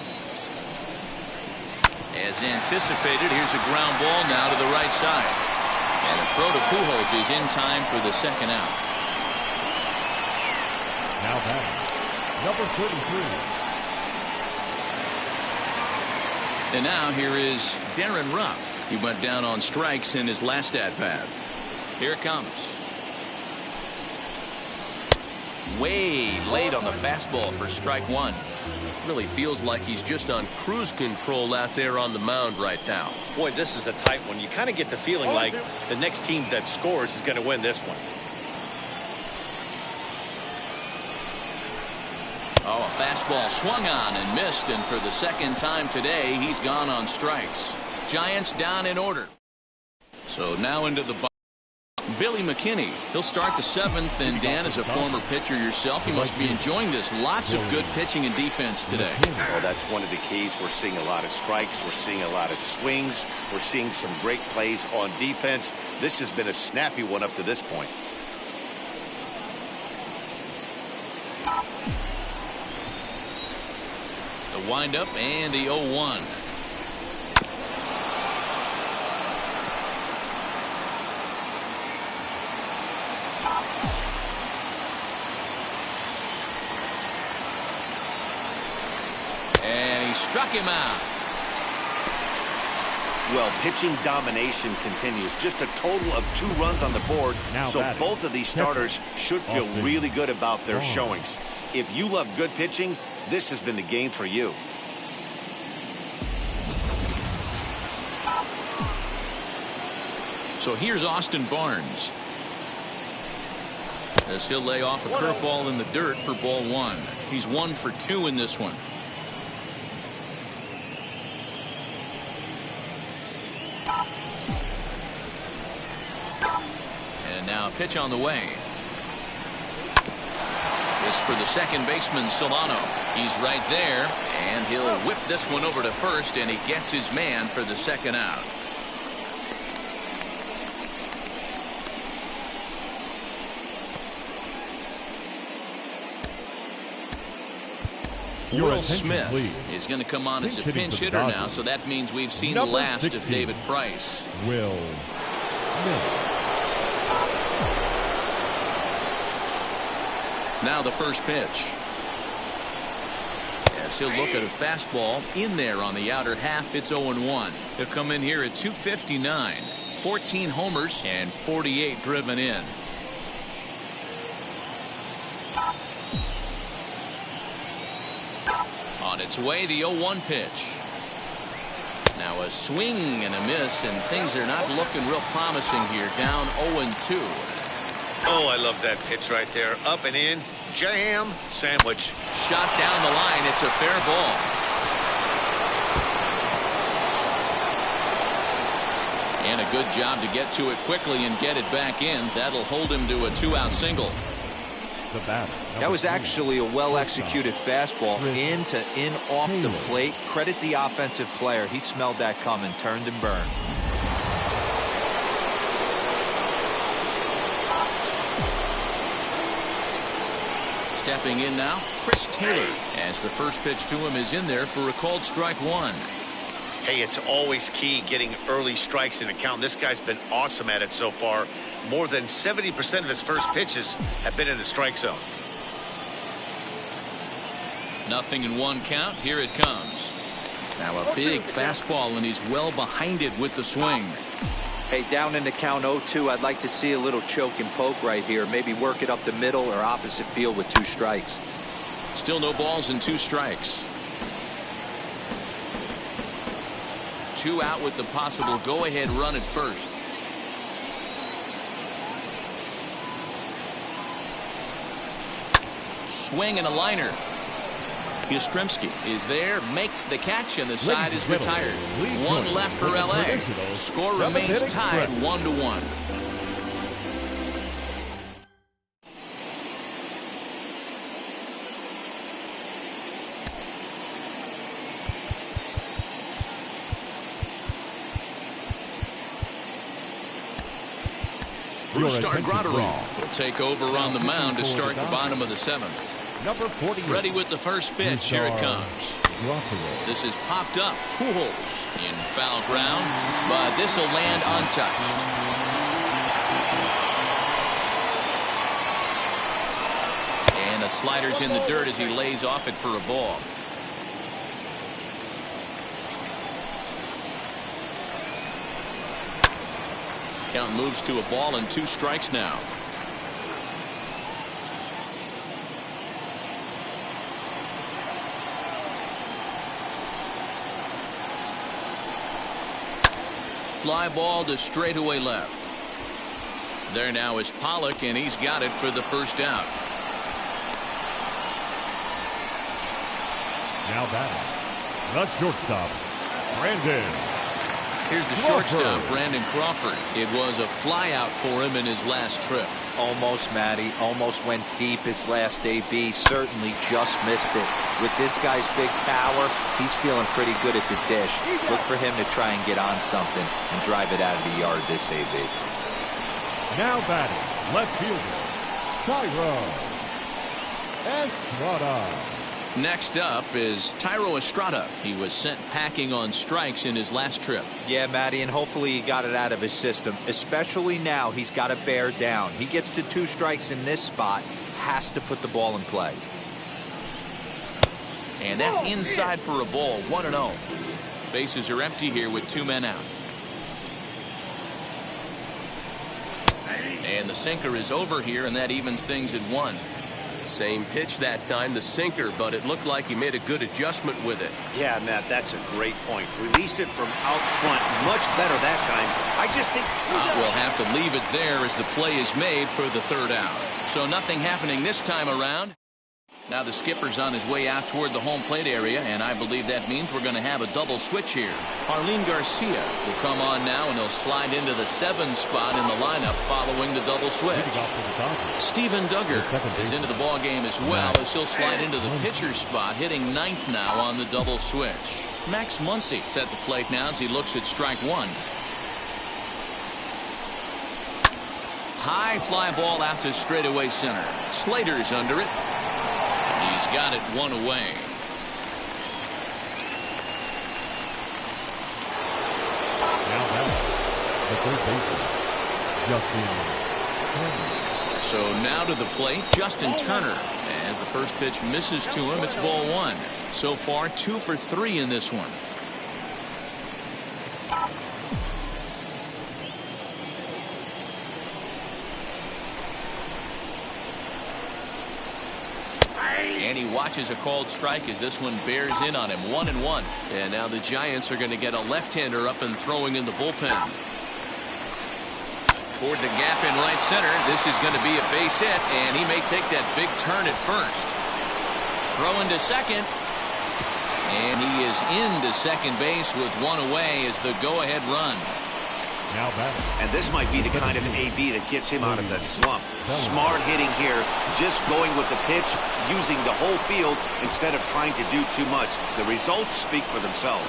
S1: As anticipated, here's a ground ball now to the right side. And a throw to Pujols is in time for the second out.
S2: Now batting, number 33.
S1: And now here is Darren Ruff. He went down on strikes in his last at-bat. Here it comes. Way late on the fastball for strike 1.
S5: Really feels like he's just on cruise control out there on the mound right now.
S3: Boy, this is a tight one. You kind of get the feeling like the next team that scores is going to win this one.
S1: Oh, a fastball swung on and missed, and for the second time today, he's gone on strikes. Giants down in order. So now into the Billy McKinney. He'll start the 7th, and Dan, as a former pitcher yourself, you must be enjoying this. Lots of good pitching and defense today.
S3: Well, that's one of the keys. We're seeing a lot of strikes. We're seeing a lot of swings. We're seeing some great plays on defense. This has been a snappy one up to this point.
S1: The windup and the 0-1. And he struck him out.
S3: Well, pitching domination continues. Just a total of 2 runs on the board. So both of these starters should feel really good about their showings. If you love good pitching, this has been the game for you.
S1: So here's Austin Barnes. As he'll lay off a curveball in the dirt for ball 1. He's 1 for 2 in this one. And now a pitch on the way. This for the second baseman, Solano. He's right there, and he'll whip this one over to first, and he gets his man for the second out. Will Smith is going to come on as a pinch hitter now, so that means we've seen the last of David Price.
S2: Will Smith.
S1: Now the first pitch. As he'll look at a fastball in there on the outer half, it's 0-1. He'll come in here at 259. 14 homers and 48 driven in. On its way, the 0-1 pitch. Now a swing and a miss, and things are not looking real promising here. Down 0-2.
S3: Oh, I love that pitch right there. Up and in. Jam sandwich.
S1: Shot down the line. It's a fair ball. And a good job to get to it quickly and get it back in. That'll hold him to a 2-out single.
S4: That was actually a well-executed fastball in to in off the plate. Credit the offensive player. He smelled that coming, turned and burned.
S1: Stepping in now, Chris Taylor, as the first pitch to him is in there for a called strike 1.
S3: Hey, it's always key getting early strikes in a count. This guy's been awesome at it so far. More than 70% of his first pitches have been in the strike zone.
S1: 0-1 count. Here it comes. Now a big fastball, and he's well behind it with the swing.
S4: Hey, down in the count 0-2, I'd like to see a little choke and poke right here. Maybe work it up the middle or opposite field with 2 strikes.
S1: Still no balls and 2 strikes. 2 out with the possible go-ahead run at first. Swing and a liner. Yastrzemski is there, makes the catch, and the side is retired. 1 left for LA. Score remains tied 1-1. Brustar Gratterall will take over on the mound to start the bottom of the 7th.
S2: Number 40.
S1: Ready with the first pitch. Here it comes. This is popped up. Pujols in foul ground, but this will land untouched. And the slider's in the dirt as he lays off it for a ball. Count moves to a ball and 2 strikes now. Fly ball to straightaway left. There now is Pollard, and he's got it for the first out.
S2: Now batting, the shortstop, Brandon.
S1: Here's the shortstop, Brandon Crawford. It was a fly out for him in his last trip.
S4: Almost, Matty. Almost went deep his last AB. Certainly just missed it. With this guy's big power, he's feeling pretty good at the dish. Look for him to try and get on something and drive it out of the yard this AB.
S2: Now batting, left fielder, Tyro Estrada.
S1: Next up is Tyro Estrada. He was sent packing on strikes in his last trip.
S4: Yeah, Matty, and hopefully he got it out of his system. Especially now, he's got to bear down. He gets the 2 strikes in this spot, has to put the ball in play.
S1: And that's inside for a ball, 1-0. Bases are empty here with 2 men out. And the sinker is over here, and that evens things at 1.
S5: Same pitch that time, the sinker, but it looked like he made a good adjustment with it.
S3: Yeah, Matt, that's a great point. Released it from out front much better that time. I just think
S1: we'll have to leave it there as the play is made for the 3rd out. So nothing happening this time around. Now the skipper's on his way out toward the home plate area, and I believe that means we're going to have a double switch here. Arlene Garcia will come on now, and he'll slide into the 7 spot in the lineup following the double switch. Steven Duggar is into the ball game as well, as he'll slide into the pitcher's spot, hitting 9th now on the double switch. Max Muncy's at the plate now as he looks at strike 1. High fly ball out to straightaway center. Slater's under it. He's got it 1 away.
S2: Now back, the third baseman, Justin Turner.
S1: So now to the plate, Justin Turner. As the first pitch misses to him, it's ball 1. So far, 2 for 3 in this one. And he watches a called strike as this one bears in on him. 1-1. And now the Giants are going to get a left-hander up and throwing in the bullpen. Toward the gap in right center. This is going to be a base hit, and he may take that big turn at first. Throwing to second. And he is into second base with 1 away as the go-ahead run.
S2: Now batting.
S3: And this might be the kind of AB that gets him out of that slump. Smart hitting here, just going with the pitch, using the whole field instead of trying to do too much. The results speak for themselves.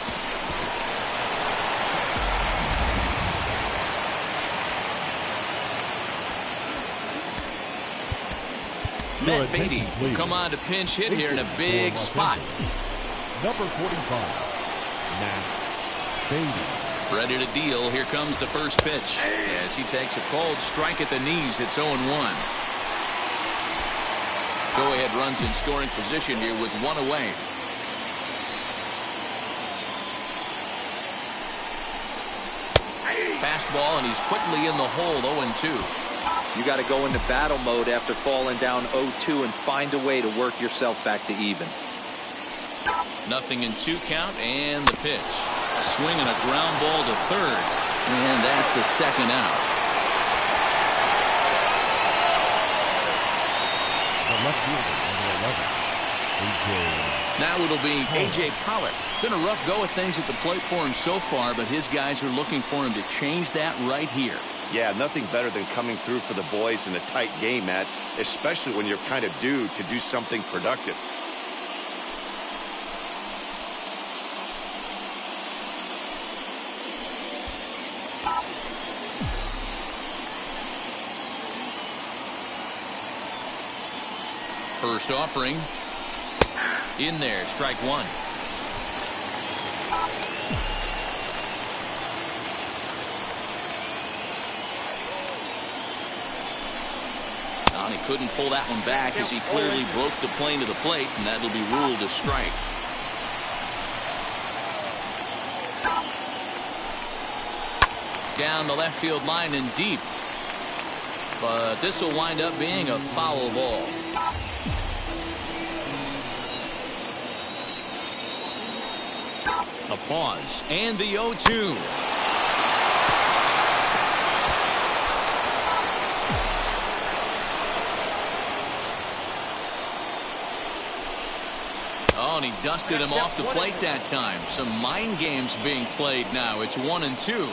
S1: Matt Beatty will come on to pinch hit here in a big spot.
S2: Number 45, Matt
S1: Ready to deal. Here comes the first pitch. As he takes a cold strike at the knees, it's 0-1. Go-ahead runs in scoring position here with one away. Fastball, and he's quickly in the hole. 0-2.
S4: You got to go into battle mode after falling down 0-2 and find a way to work yourself back to even.
S1: 0-2 count, and the pitch. A swing and a ground ball to third, and that's the second out.
S2: The left fielder, number 11,
S1: Now it'll be A.J. Pollard. It's been a rough go of things at the plate for him so far, but his guys are looking for him to change that right here.
S3: Yeah, nothing better than coming through for the boys in a tight game, Matt, especially when you're kind of due to do something productive.
S1: First offering. In there, strike one. He couldn't pull that one back as he clearly broke the plane to the plate, and that'll be ruled a strike. Down the left field line and deep. But this will wind up being a foul ball. A pause, and the 0-2. Oh, and he dusted him off the plate that time. Some mind games being played now. It's 1-2.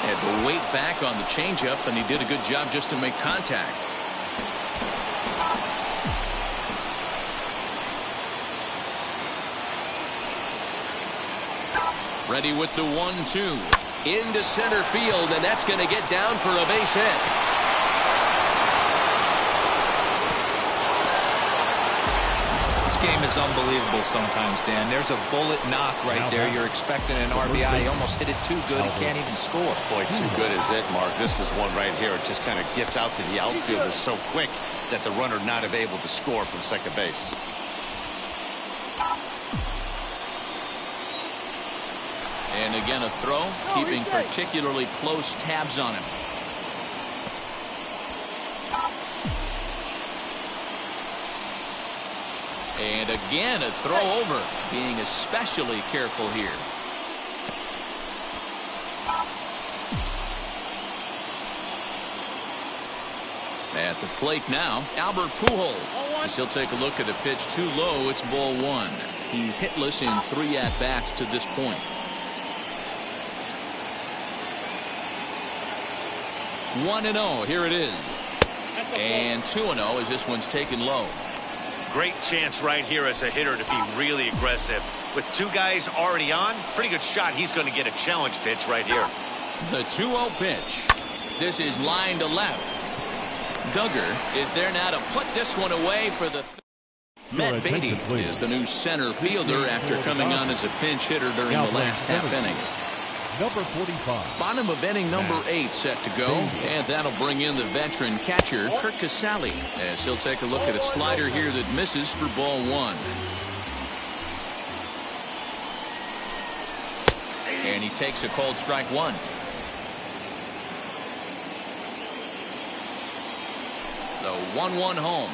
S1: Had to wait back on the changeup, and he did a good job just to make contact. Ready with the 1-2. Into center field, and that's going to get down for a base hit.
S4: This game is unbelievable sometimes, Dan. There's a bullet knock right there. You're expecting an RBI. He almost hit it too good. He can't even score.
S3: Boy, too good is it, Mark. This is one right here. It just kind of gets out to the outfielder so quick that the runner not able to score from second base.
S1: And again, a throw, keeping particularly close tabs on him. And again, a throw over, being especially careful here. At the plate now, Albert Pujols. As he'll take a look at a pitch too low, it's ball one. He's hitless in 3 at-bats to this point. 1-0, here it is. And 2-0 as this one's taken low.
S3: Great chance right here as a hitter to be really aggressive. With 2 guys already on, pretty good shot. He's going to get a challenge pitch right here.
S1: The 2-0 pitch. This is line to left. Duggar is there now to put this one away for the... Matt Beatty is the new center fielder after coming on as a pinch hitter during the last half inning.
S2: number 45.
S1: Bottom of inning number 8 set to go, and that'll bring in the veteran catcher Kurt Casale as he'll take a look at a slider here that misses for ball one. And he takes a cold strike one. The 1-1 home.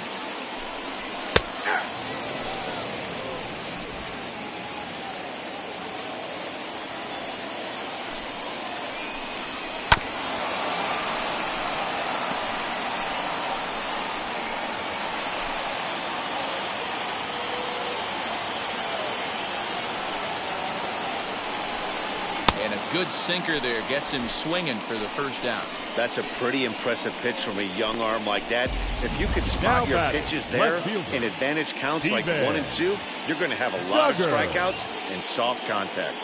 S1: And a good sinker there gets him swinging for the first down.
S3: That's a pretty impressive pitch from a young arm like that. If you could spot your pitches there in advantage counts like 1 and 2, you're going to have a lot of strikeouts and soft contact.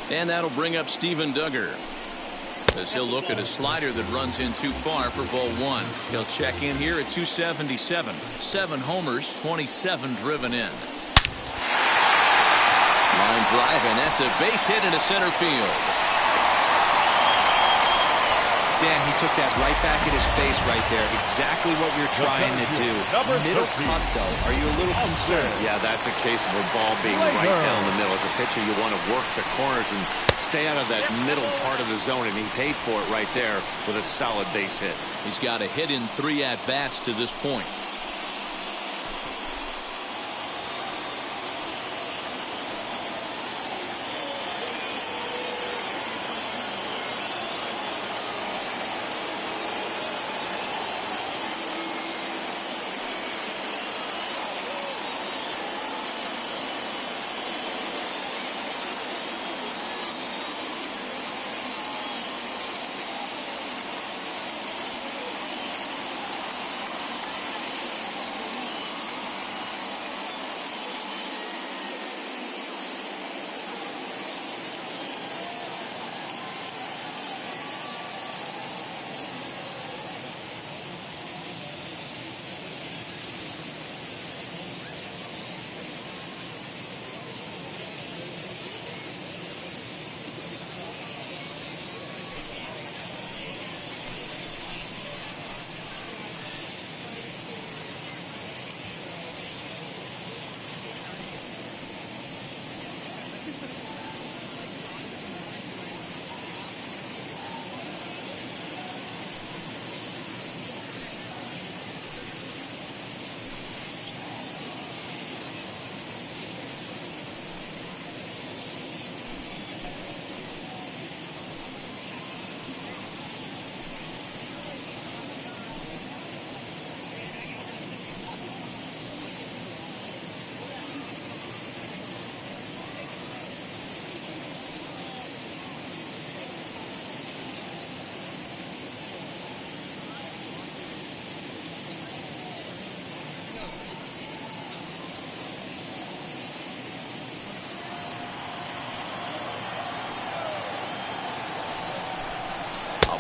S1: And that'll bring up Steven Duggar, as he'll look at a slider that runs in too far for ball one. He'll check in here at 277. 7 homers, 27 driven in. Line drive, and that's a base hit into center field.
S4: Dan, he took that right back in his face right there. Exactly what you're trying to do. Middle cut, though. Are you a little concerned?
S3: Yeah, that's a case of a ball being right down the middle. As a pitcher, you want to work the corners and stay out of that middle part of the zone, and he paid for it right there with a solid base hit.
S1: He's got a hit in 3 at-bats to this point.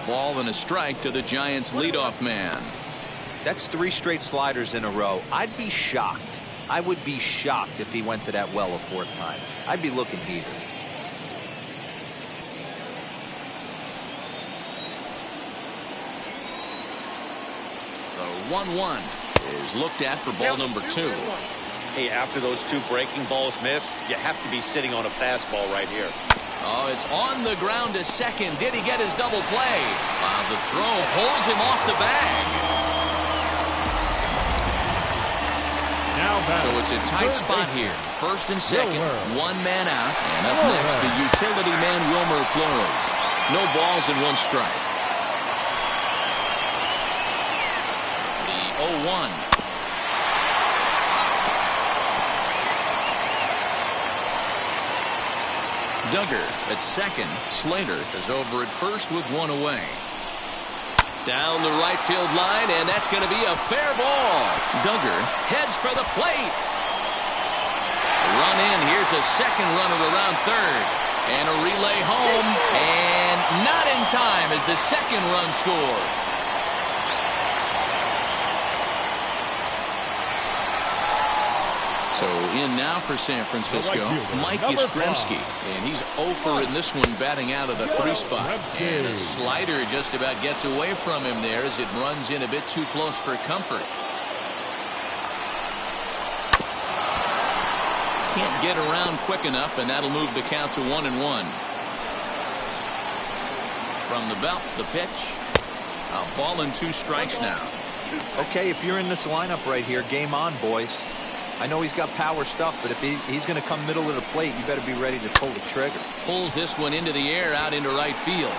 S1: Ball and a strike to the Giants leadoff man.
S4: That's 3 straight sliders in a row. I'd be shocked. I would be shocked if he went to that well a 4th time. I'd be looking heated.
S1: The 1-1 is looked at for ball number 2.
S3: Hey, after those 2 breaking balls missed, you have to be sitting on a fastball right here.
S1: Oh, it's on the ground to second. Did he get his double play? The throw pulls him off the bag. So it's a tight spot here. First and second, 1 man out. And up next, the utility man, Wilmer Flores. No balls and 1 strike. The 0-1. Duggar at second. Slater is over at first with 1 away. Down the right field line, and that's going to be a fair ball. Duggar heads for the plate. Run in. Here's a second runner around third. And a relay home. And not in time as the second run scores. So in now for San Francisco, Mike Yastrzemski, and he's 0 in this one, batting out of the 3 spot. And a slider just about gets away from him there as it runs in a bit too close for comfort. Can't get around quick enough, and that'll move the count to 1-1. From the belt, the pitch. A ball and 2 strikes now.
S4: Okay, if you're in this lineup right here, game on, boys. I know he's got power stuff, but if he's going to come middle of the plate, you better be ready to pull the trigger.
S1: Pulls this one into the air out into right field.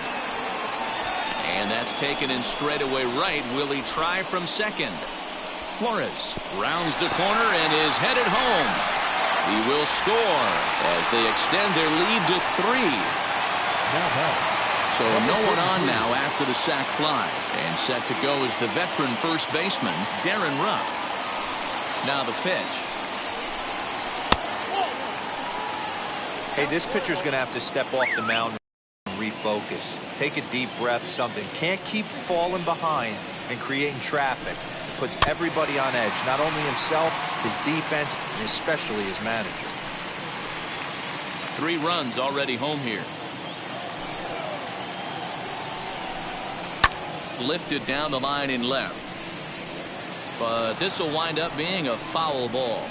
S1: And that's taken in straightaway right. Will he try from second? Flores rounds the corner and is headed home. He will score as they extend their lead to 3. So no one on now after the sac fly. And set to go is the veteran first baseman, Darren Ruff. Now the pitch.
S4: Hey, this pitcher's going to have to step off the mound and refocus. Take a deep breath, something. Can't keep falling behind and creating traffic. It puts everybody on edge, not only himself, his defense, and especially his manager.
S1: 3 runs already home here. Lifted down the line in left. But this will wind up being a foul ball.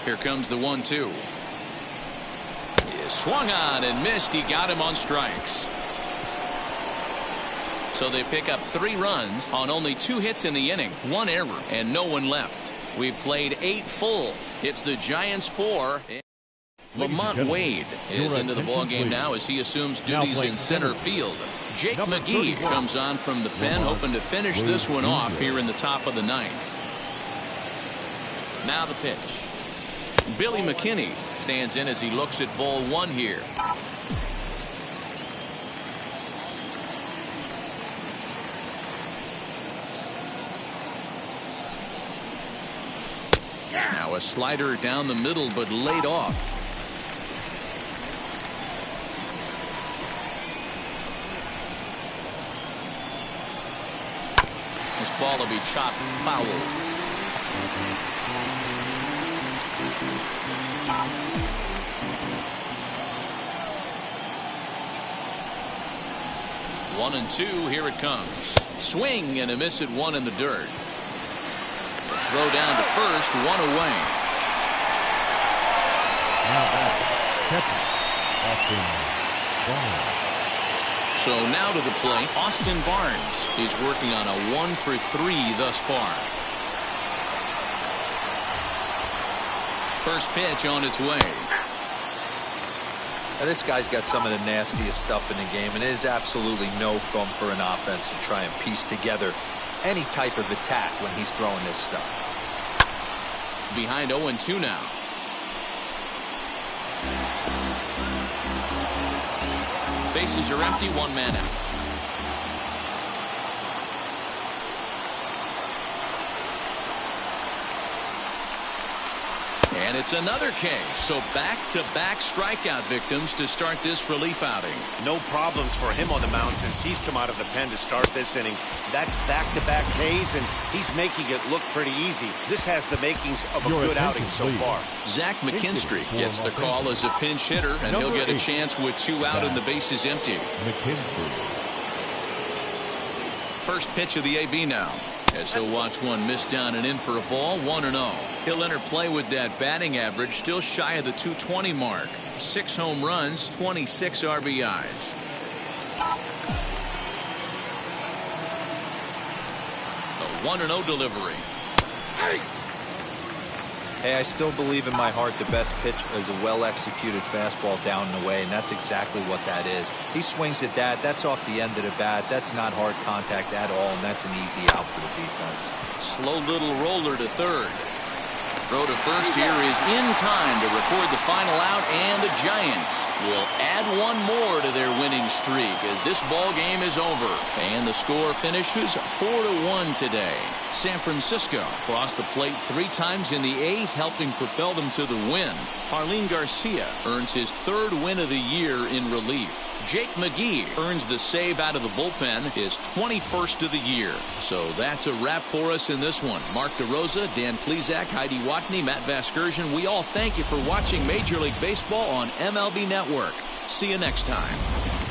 S1: Here comes the 1-2. He swung on and missed. He got him on strikes. So they pick up 3 runs on only 2 hits in the inning, 1 error, and no one left. We've played 8 full. It's the Giants 4. Lamont Wade is into the ballgame now as he assumes duties in center field. Jake McGee comes on from the pen, hoping to finish this one off here in the top of the 9th. Now the pitch. Billy McKinney stands in as he looks at ball 1 here. Now a slider down the middle, but laid off. This ball will be chopped foul. 1-2. Here it comes. Swing and a miss at 1 in the dirt. The throw down to first, 1 away.
S2: Now back, catcher, Austin Barnes.
S1: So now to the plate, Austin Barnes is working on a 1-for-3 thus far. First pitch on its way.
S4: Now, this guy's got some of the nastiest stuff in the game, and it is absolutely no fun for an offense to try and piece together any type of attack when he's throwing this stuff.
S1: Behind 0-2 now. Bases are empty, 1 man out. And it's another K. So back-to-back strikeout victims to start this relief outing.
S3: No problems for him on the mound since he's come out of the pen to start this inning. That's back-to-back Ks, and he's making it look pretty easy. This has the makings of a good outing so far.
S1: Zach McKinstry gets the call as a pinch hitter, and he'll get a chance with 2 out and the bases empty. First pitch of the AB now, as he'll watch one miss down and in for a ball. 1-0. He'll enter play with that batting average still shy of the 220 mark. 6 home runs, 26 RBIs. A 1-0 delivery.
S4: Hey, I still believe in my heart the best pitch is a well-executed fastball down and away, and that's exactly what that is. He swings at that. That's off the end of the bat. That's not hard contact at all, and that's an easy out for the defense.
S1: Slow little roller to third. Throw to first here is in time to record the final out, and the Giants will add 1 more to their winning streak as this ball game is over. And the score finishes 4-1 today. San Francisco crossed the plate 3 times in the 8th, helping propel them to the win. Harleen Garcia earns his 3rd win of the year in relief. Jake McGee earns the save out of the bullpen, his 21st of the year. So that's a wrap for us in this one. Mark DeRosa, Dan Plezak, Heidi Watney, Matt Vasgersian, we all thank you for watching Major League Baseball on MLB Network. See you next time.